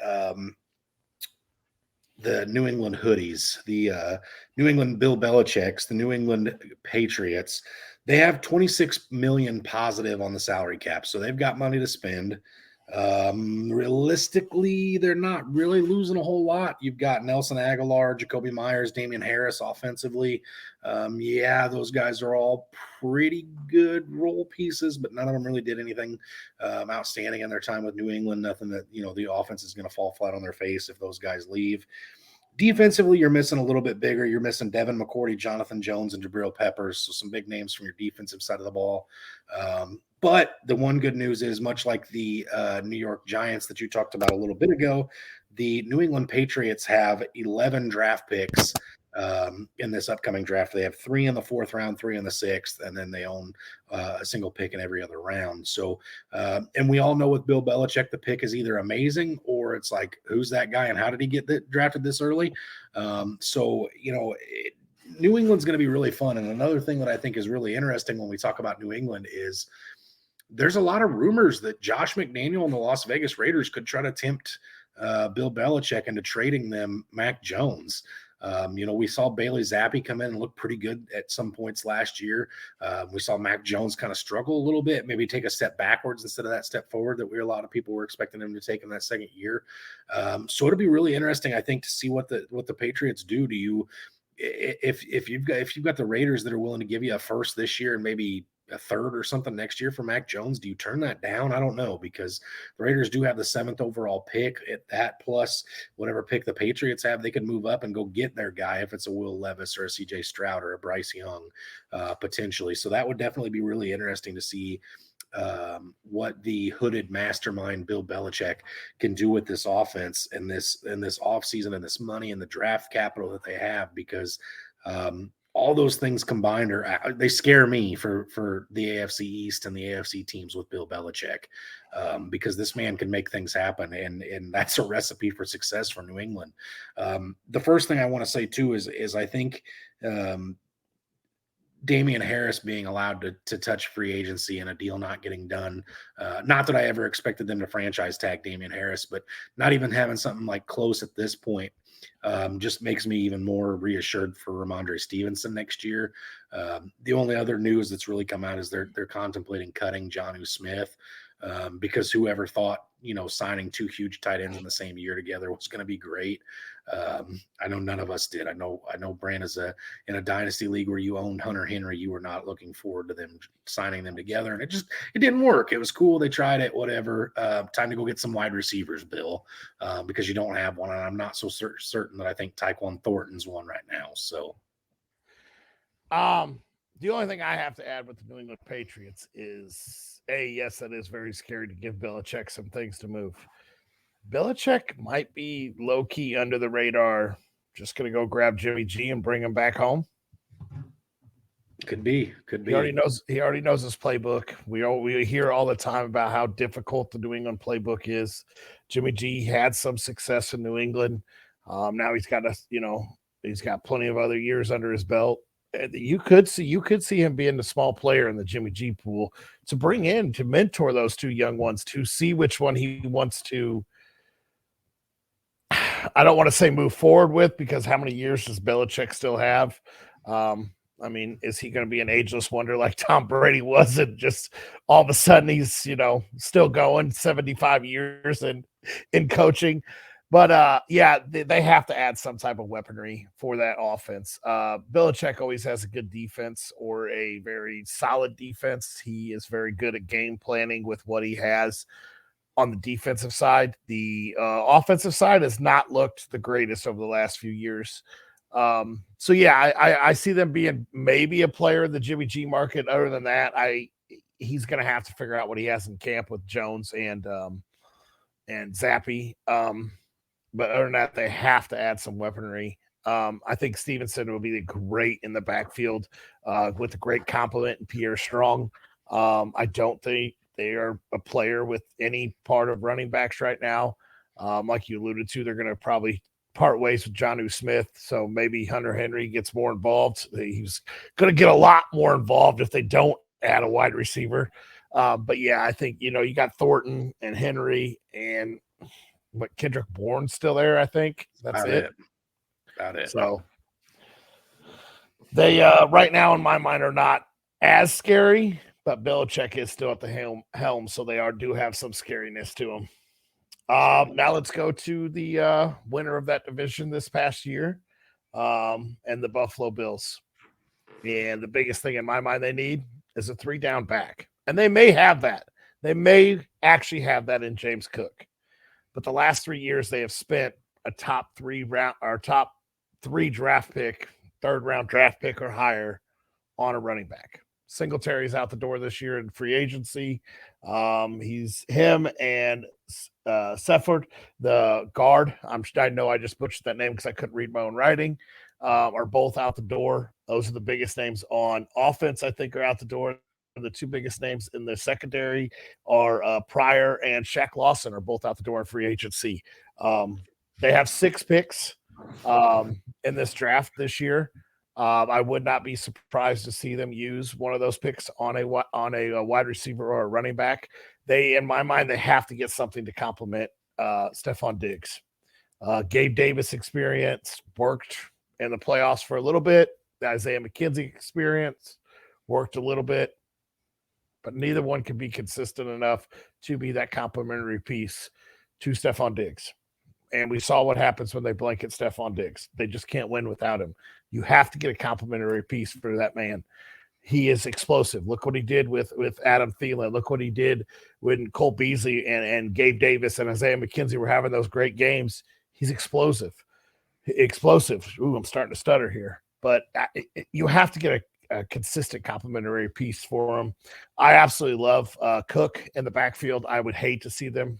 Speaker 1: New England Hoodies, the New England Bill Belichick's, the New England Patriots. They have 26 million positive on the salary cap, so they've got money to spend. Realistically, they're not really losing a whole lot. You've got Nelson Aguilar, Jacoby Myers, Damian Harris offensively. Yeah, those guys are all pretty good role pieces, but none of them really did anything outstanding in their time with New England. Nothing that, the offense is going to fall flat on their face if those guys leave. Defensively, you're missing a little bit bigger. You're missing Devin McCourty, Jonathan Jones, and Jabril Peppers. So some big names from your defensive side of the ball. But the one good news is, much like the New York Giants that you talked about a little bit ago, the New England Patriots have 11 draft picks in this upcoming draft. They have 3 in the 4th round, 3 in the 6th, and then they own a single pick in every other round. So, and we all know with Bill Belichick, the pick is either amazing or it's like, who's that guy and how did he get drafted this early? New England's going to be really fun. And another thing that I think is really interesting when we talk about New England is there's a lot of rumors that Josh McDaniel and the Las Vegas Raiders could try to tempt Bill Belichick into trading them Mac Jones. We saw Bailey Zappi come in and look pretty good at some points last year. We saw Mac Jones kind of struggle a little bit, maybe take a step backwards instead of that step forward that a lot of people were expecting him to take in that second year. So it'll be really interesting, I think, to see what the Patriots do. Do you, if you've got the Raiders that are willing to give you a first this year and maybe a third or something next year for Mac Jones, do you turn that down? I don't know, because the Raiders do have the 7th overall pick. At that plus whatever pick the Patriots have, they could move up and go get their guy if it's a Will Levis or a CJ Stroud or a Bryce Young potentially. So that would definitely be really interesting to see what the hooded mastermind Bill Belichick can do with this offense and this offseason and this money and the draft capital that they have, because all those things combined they scare me for the AFC East and the AFC teams with Bill Belichick, because this man can make things happen, and that's a recipe for success for New England. The first thing I want to say too is I think Damian Harris being allowed to touch free agency and a deal not getting done. Not that I ever expected them to franchise tag Damian Harris, but not even having something like close at this point just makes me even more reassured for Ramondre Stevenson next year. The only other news that's really come out is they're contemplating cutting Jonnu Smith, because whoever thought, signing 2 huge tight ends in the same year together was going to be great. I know none of us did. I know Brand is in a dynasty league where you owned Hunter Henry. You were not looking forward to them signing them together, and it didn't work. It was cool. They tried it, whatever. Time to go get some wide receivers, Bill, because you don't have one. And I'm not so certain that I think Tyquan Thornton's one right now. So,
Speaker 2: the only thing I have to add with the New England Patriots is, yes, that is very scary to give Belichick some things to move. Belichick might be low-key under the radar, just going to go grab Jimmy G and bring him back home.
Speaker 1: Could be.
Speaker 2: He already knows his playbook. We hear all the time about how difficult the New England playbook is. Jimmy G had some success in New England. Now he's got plenty of other years under his belt. You could see him being the small player in the Jimmy G pool to bring in, to mentor those 2 young ones, to see which one he wants to, I don't want to say move forward with, because how many years does Belichick still have? Is he going to be an ageless wonder like Tom Brady was, and just all of a sudden he's, still going 75 years in coaching? But they have to add some type of weaponry for that offense. Belichick always has a good defense, or a very solid defense. He is very good at game planning with what he has on the defensive side. The offensive side has not looked the greatest over the last few years. I see them being maybe a player in the Jimmy G market. Other than that, he's going to have to figure out what he has in camp with Jones and Zappi. But other than that, they have to add some weaponry. I think Stevenson will be great in the backfield with a great compliment in Pierre Strong. I don't think they are a player with any part of running backs right now. Like you alluded to, they're going to probably part ways with Jonnu Smith. So maybe Hunter Henry gets more involved. He's going to get a lot more involved if they don't add a wide receiver. I think, you got Thornton and Henry and Kendrick Bourne's still there, I think. That's
Speaker 1: About it.
Speaker 2: So they right now in my mind are not as scary, But Belichick is still at the helm, so they do have some scariness to them. Now let's go to the winner of that division this past year, and the Buffalo Bills. And the biggest thing in my mind they need is a 3-down back. And they may have that. They may actually have that in James Cook. But the last 3 years they have spent a top 3 draft pick, 3rd-round draft pick or higher on a running back. Singletary's out the door this year in free agency. He's him and Sefford, the guard. I know I just butchered that name because I couldn't read my own writing. Are both out the door. Those are the biggest names on offense, I think, are out the door. The 2 biggest names in the secondary are Pryor and Shaq Lawson are both out the door in free agency. They have 6 picks in this draft this year. I would not be surprised to see them use one of those picks on a wide receiver or a running back. In my mind, they have to get something to complement Stephon Diggs. Gabe Davis experience, worked in the playoffs for a little bit. The Isaiah McKenzie experience, worked a little bit. But neither one can be consistent enough to be that complementary piece to Stephon Diggs. And we saw what happens when they blanket Stephon Diggs. They just can't win without him. You have to get a complimentary piece for that man. He is explosive. Look what he did with Adam Thielen. Look what he did when Cole Beasley and Gabe Davis and Isaiah McKenzie were having those great games. He's explosive. Ooh, I'm starting to stutter here. But you have to get a consistent complimentary piece for him. I absolutely love Cook in the backfield. I would hate to see them,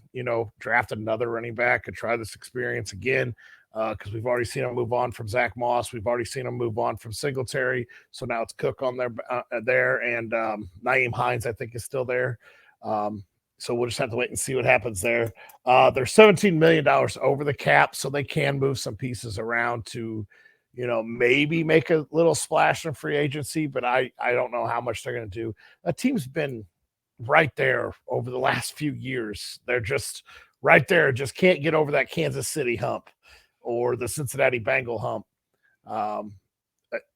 Speaker 2: draft another running back and try this experience again because we've already seen him move on from Zach Moss. We've already seen him move on from Singletary. So now it's Cook on there, and Nyheim Hines, I think, is still there. So we'll just have to wait and see what happens there. They're $17 million over the cap, so they can move some pieces around to maybe make a little splash in free agency, but I don't know how much they're going to do. A team's been right there over the last few years. They're just right there, just can't get over that Kansas City hump or the Cincinnati Bengal hump.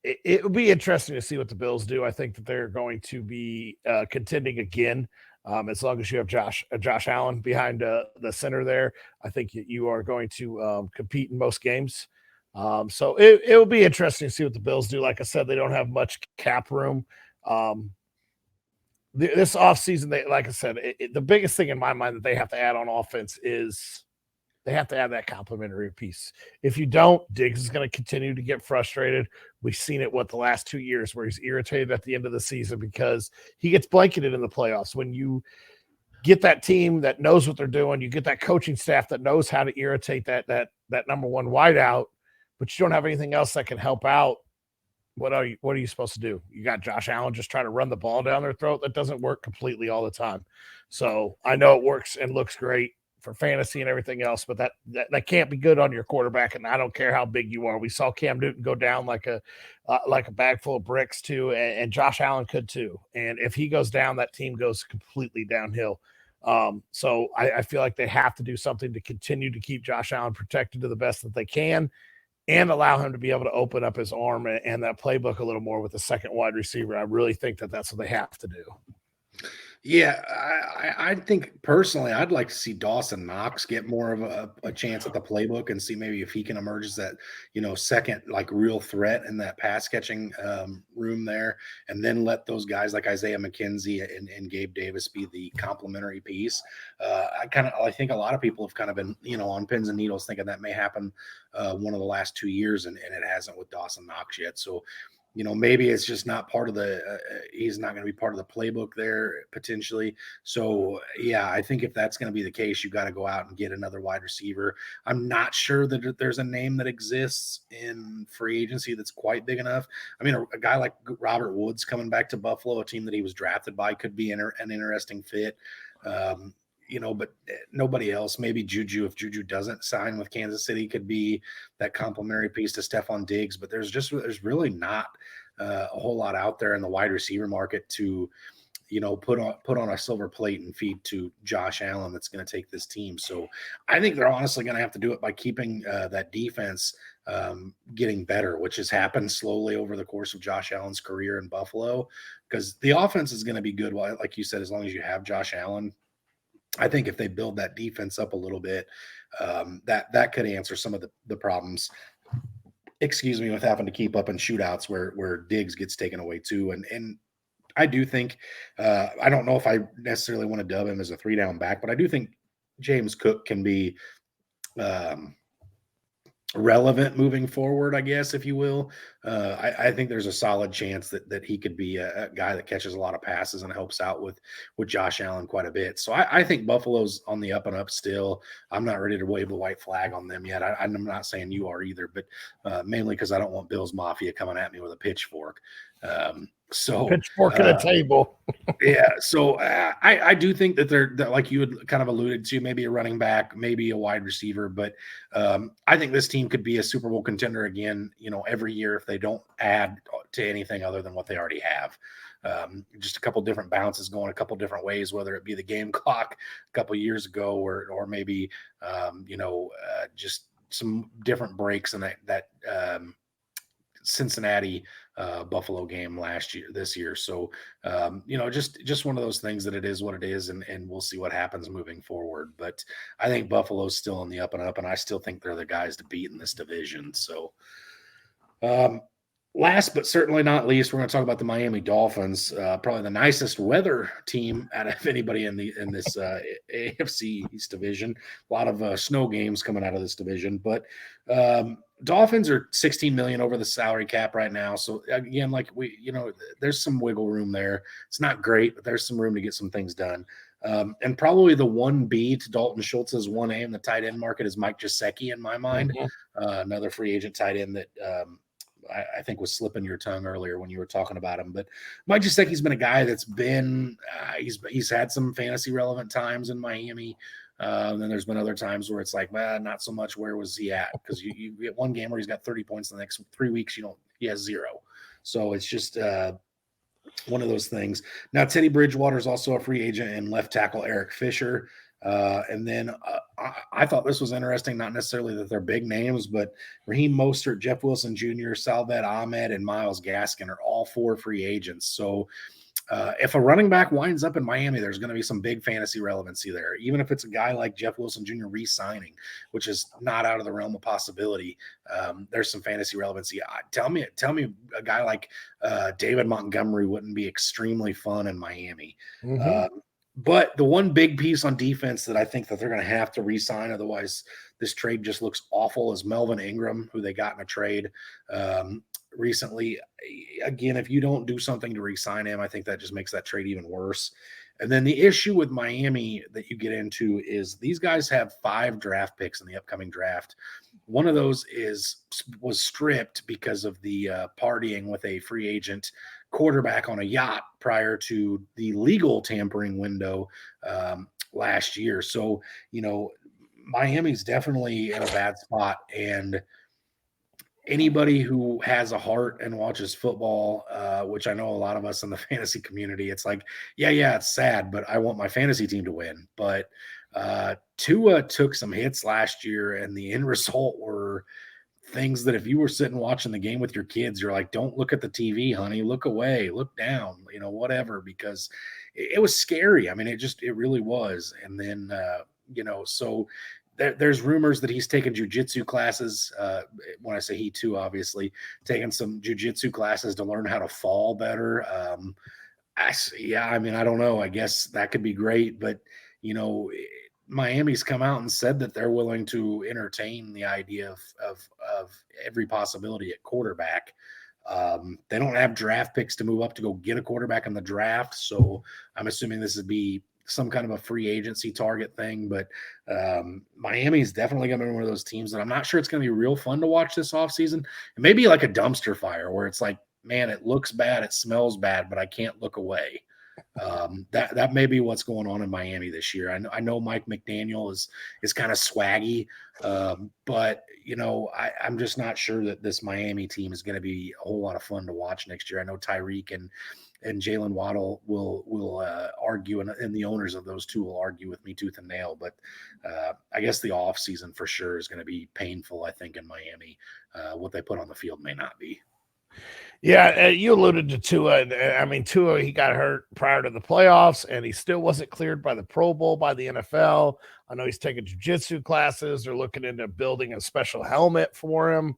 Speaker 2: It would be interesting to see what the Bills do. I think that they're going to be contending again. As long as you have Josh Allen behind the center there, I think you are going to compete in most games. So it will be interesting to see what the Bills do. Like I said, they don't have much cap room. This offseason, like I said, the biggest thing in my mind that they have to add on offense is they have to add that complimentary piece. If you don't, Diggs is going to continue to get frustrated. We've seen it, the last 2 years where he's irritated at the end of the season because he gets blanketed in the playoffs. When you get that team that knows what they're doing, you get that coaching staff that knows how to irritate that number one wideout, but you don't have anything else that can help out. What are you supposed to do? You got Josh Allen just trying to run the ball down their throat. That doesn't work completely all the time. So I know it works and looks great for fantasy and everything else, but that can't be good on your quarterback. And I don't care how big you are. We saw Cam Newton go down like a bag full of bricks too, and Josh Allen could too. And if he goes down, that team goes completely downhill. So I feel like they have to do something to continue to keep Josh Allen protected to the best that they can, and allow him to be able to open up his arm and that playbook a little more with the second wide receiver. I really think that that's what they have to do.
Speaker 1: Yeah, I think personally, I'd like to see Dawson Knox get more of a chance at the playbook and see maybe if he can emerge as that, second real threat in that pass catching room there, and then let those guys like Isaiah McKenzie and Gabe Davis be the complementary piece. I think a lot of people have kind of been, on pins and needles thinking that may happen one of the last 2 years, and it hasn't with Dawson Knox yet. So, maybe it's just not part of he's not going to be part of the playbook there potentially. So, yeah, I think if that's going to be the case, you got to go out and get another wide receiver. I'm not sure that there's a name that exists in free agency that's quite big enough. I mean, a guy like Robert Woods coming back to Buffalo, a team that he was drafted by, could be an interesting fit. But nobody else. Maybe Juju, if Juju doesn't sign with Kansas City, could be that complimentary piece to Stephon Diggs. But there's really not a whole lot out there in the wide receiver market to put on a silver plate and feed to Josh Allen that's going to take this team. So I think they're honestly going to have to do it by keeping that defense getting better, which has happened slowly over the course of Josh Allen's career in Buffalo, because the offense is going to be good. Well, like you said, as long as you have Josh Allen, I think if they build that defense up a little bit, that could answer some of the problems, with having to keep up in shootouts where Diggs gets taken away too. And I do think, I don't know if I necessarily want to dub him as a 3-down back, but I do think James Cook can be relevant moving forward, I guess, if you will. I think there's a solid chance that he could be a guy that catches a lot of passes and helps out with Josh Allen quite a bit. So I think Buffalo's on the up and up still. I'm not ready to wave the white flag on them yet. I'm not saying you are either, but mainly because I don't want Bills Mafia coming at me with a pitchfork.
Speaker 2: Pitchfork at a table.
Speaker 1: Yeah. So I do think that they're like you had kind of alluded to, maybe a running back, maybe a wide receiver, but I think this team could be a Super Bowl contender again, every year if they don't add to anything other than what they already have. Just a couple different bounces going a couple different ways, whether it be the game clock a couple years ago or maybe, just some different breaks in that Cincinnati Buffalo game this year. So, just one of those things that it is what it is, and we'll see what happens moving forward. But I think Buffalo's still on the up and up, and I still think they're the guys to beat in this division. So, last but certainly not least, we're going to talk about the Miami Dolphins, probably the nicest weather team out of anybody in this AFC East division. A lot of snow games coming out of this division, but Dolphins are $16 million over the salary cap right now. So again, there's some wiggle room there. It's not great, but there's some room to get some things done. And probably the 1B to Dalton Schultz's 1A in the tight end market is Mike Gesicki in my mind. Mm-hmm. Another free agent tight end that I think was slipping your tongue earlier when you were talking about him. But Mike Gesicki's been a guy that's been he's had some fantasy relevant times in Miami. And then there's been other times where it's like, not so much. Where was he at? Because you get one game where he's got 30 points the next 3 weeks, he has 0. So it's just one of those things. Now, Teddy Bridgewater is also a free agent, and left tackle Eric Fisher. And then I thought this was interesting, not necessarily that they're big names, but Raheem Mostert, Jeff Wilson Jr., Salved Ahmed, and Myles Gaskin are all 4 free agents. So if a running back winds up in Miami, there's going to be some big fantasy relevancy there, even if it's a guy like Jeff Wilson Jr. re-signing, which is not out of the realm of possibility. There's some fantasy relevancy. Tell me a guy like David Montgomery wouldn't be extremely fun in Miami. Mm-hmm. But the one big piece on defense that I think that they're going to have to re-sign, otherwise this trade just looks awful, is Melvin Ingram, who they got in a trade recently. Again, if you don't do something to re-sign him, I think that just makes that trade even worse. And then the issue with Miami that you get into is these guys have 5 draft picks in the upcoming draft. One of those was stripped because of the partying with a free agent quarterback on a yacht prior to the legal tampering window last year. So, Miami's definitely in a bad spot, and anybody who has a heart and watches football, which I know a lot of us in the fantasy community, it's like, yeah, it's sad, but I want my fantasy team to win. But Tua took some hits last year, and the end result were things that if you were sitting watching the game with your kids, you're like, don't look at the TV, honey, look away, look down, whatever, because it was scary. I mean, it really was. And then, so there's rumors that he's taken jiu-jitsu classes. When I say he too, obviously taking some jiu-jitsu classes to learn how to fall better. I don't know. I guess that could be great, but Miami's come out and said that they're willing to entertain the idea of every possibility at quarterback. They don't have draft picks to move up to go get a quarterback in the draft. So I'm assuming this would be some kind of a free agency target thing, but Miami is definitely going to be one of those teams that I'm not sure it's going to be real fun to watch this offseason. And maybe like a dumpster fire where it's like, man, it looks bad, it smells bad, but I can't look away. That may be what's going on in Miami this year. I know Mike McDaniel is kind of swaggy, but I'm just not sure that this Miami team is going to be a whole lot of fun to watch next year. I know Tyreek and Jalen Waddle will argue, and the owners of those two will argue with me tooth and nail. But I guess the off season for sure is going to be painful. I think in Miami, what they put on the field may not be.
Speaker 2: Yeah, you alluded to Tua. I mean, Tua, he got hurt prior to the playoffs, and he still wasn't cleared by the Pro Bowl by the NFL. I know he's taking jiu-jitsu classes. They're looking into building a special helmet for him.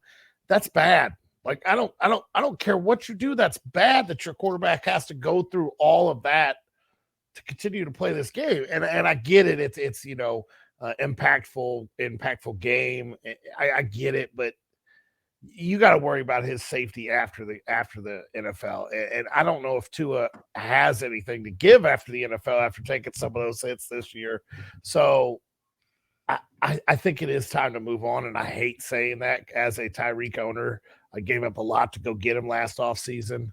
Speaker 2: That's bad. Like, I don't care what you do. That's bad that your quarterback has to go through all of that to continue to play this game. And I get it. It's impactful game. I get it, but you got to worry about his safety after the NFL. And I don't know if Tua has anything to give after the NFL after taking some of those hits this year. So I think it is time to move on. And I hate saying that as a Tyreek owner. I gave up a lot to go get him last offseason.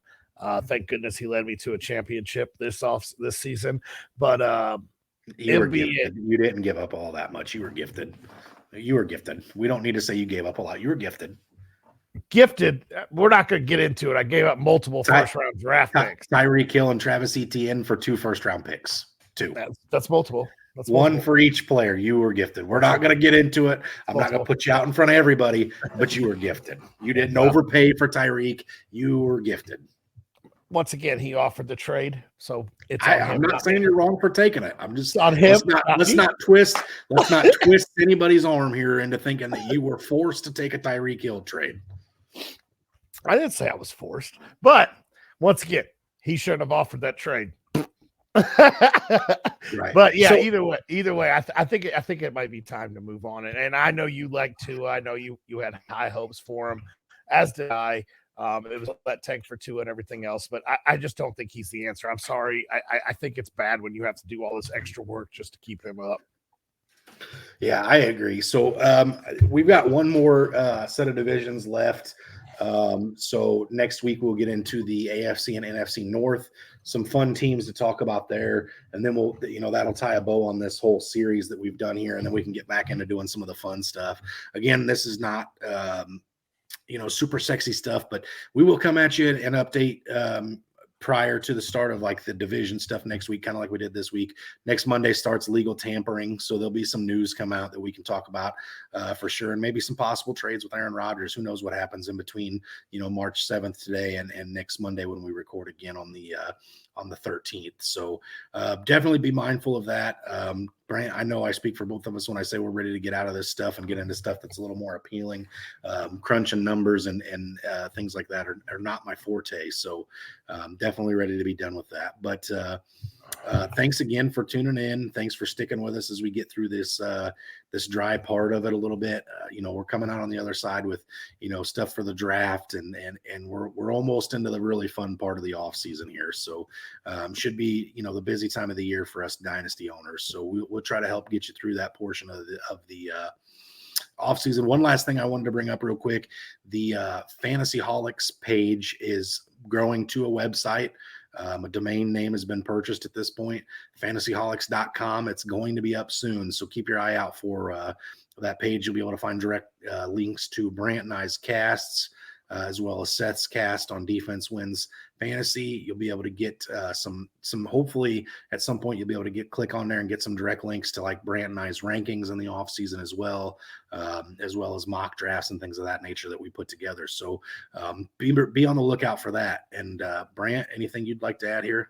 Speaker 2: Thank goodness he led me to a championship this season. But
Speaker 1: you didn't give up all that much. You were gifted. We don't need to say you gave up a lot. You were gifted.
Speaker 2: We're not going to get into it. I gave up multiple first-round draft picks.
Speaker 1: Tyreek Hill and Travis Etienne for 2 first-round picks. 2.
Speaker 2: That's multiple. That's
Speaker 1: one for each player. You were gifted. We're not going to get into it. I'm not going to put you out in front of everybody, but you were gifted. You didn't overpay for Tyreek. You were gifted.
Speaker 2: Once again, he offered the trade, so it's.
Speaker 1: I'm not saying you're wrong for taking it. I'm just
Speaker 2: on him.
Speaker 1: Let's not twist anybody's arm here into thinking that you were forced to take a Tyreek Hill trade.
Speaker 2: I didn't say I was forced, but once again, he shouldn't have offered that trade.
Speaker 1: Right.
Speaker 2: But yeah, either way, I think it might be time to move on. And I know you like Tua. I know you had high hopes for him, as did I. It was that tank for Tua and everything else, but I just don't think he's the answer. I'm sorry. I think it's bad when you have to do all this extra work just to keep him up.
Speaker 1: Yeah, I agree. So we've got one more set of divisions left. So next week we'll get into the AFC and NFC North, some fun teams to talk about there. And then that'll tie a bow on this whole series that we've done here. And then we can get back into doing some of the fun stuff. Again, this is not, super sexy stuff, but we will come at you and update, prior to the start of like the division stuff next week, kind of like we did this week. Next Monday starts legal tampering. So there'll be some news come out that we can talk about for sure. And maybe some possible trades with Aaron Rodgers. Who knows what happens in between, March 7th today and next Monday when we record again on the 13th. So definitely be mindful of that. Brant, I know I speak for both of us when I say we're ready to get out of this stuff and get into stuff that's a little more appealing. Crunching numbers and things like that are not my forte. So definitely ready to be done with that. But thanks again for tuning in. Thanks for sticking with us as we get through this dry part of it a little bit. We're coming out on the other side with, stuff for the draft and we're almost into the really fun part of the off season here. So should be, the busy time of the year for us dynasty owners. So we'll try to help get you through that portion of the off season. One last thing I wanted to bring up real quick. The Fantasyholics page is growing to a website. A domain name has been purchased at this point, fantasyholics.com. It's going to be up soon, so keep your eye out for that page. You'll be able to find direct links to Brant and I's casts, as well as Seth's cast on Defense Wins Fantasy. You'll be able to get some hopefully at some point you'll be able to click on there and get some direct links to like Brant and I's rankings in the off season as well as mock drafts and things of that nature that we put together. So be on the lookout for that. And Brant, anything you'd like to add here?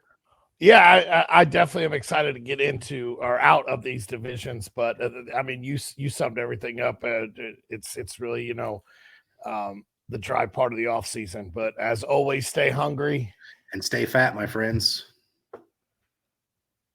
Speaker 2: Yeah, I definitely am excited to get into or out of these divisions, but I mean, you summed everything up. It's really, the dry part of the off season, but as always, stay hungry
Speaker 1: and stay fat, my friends.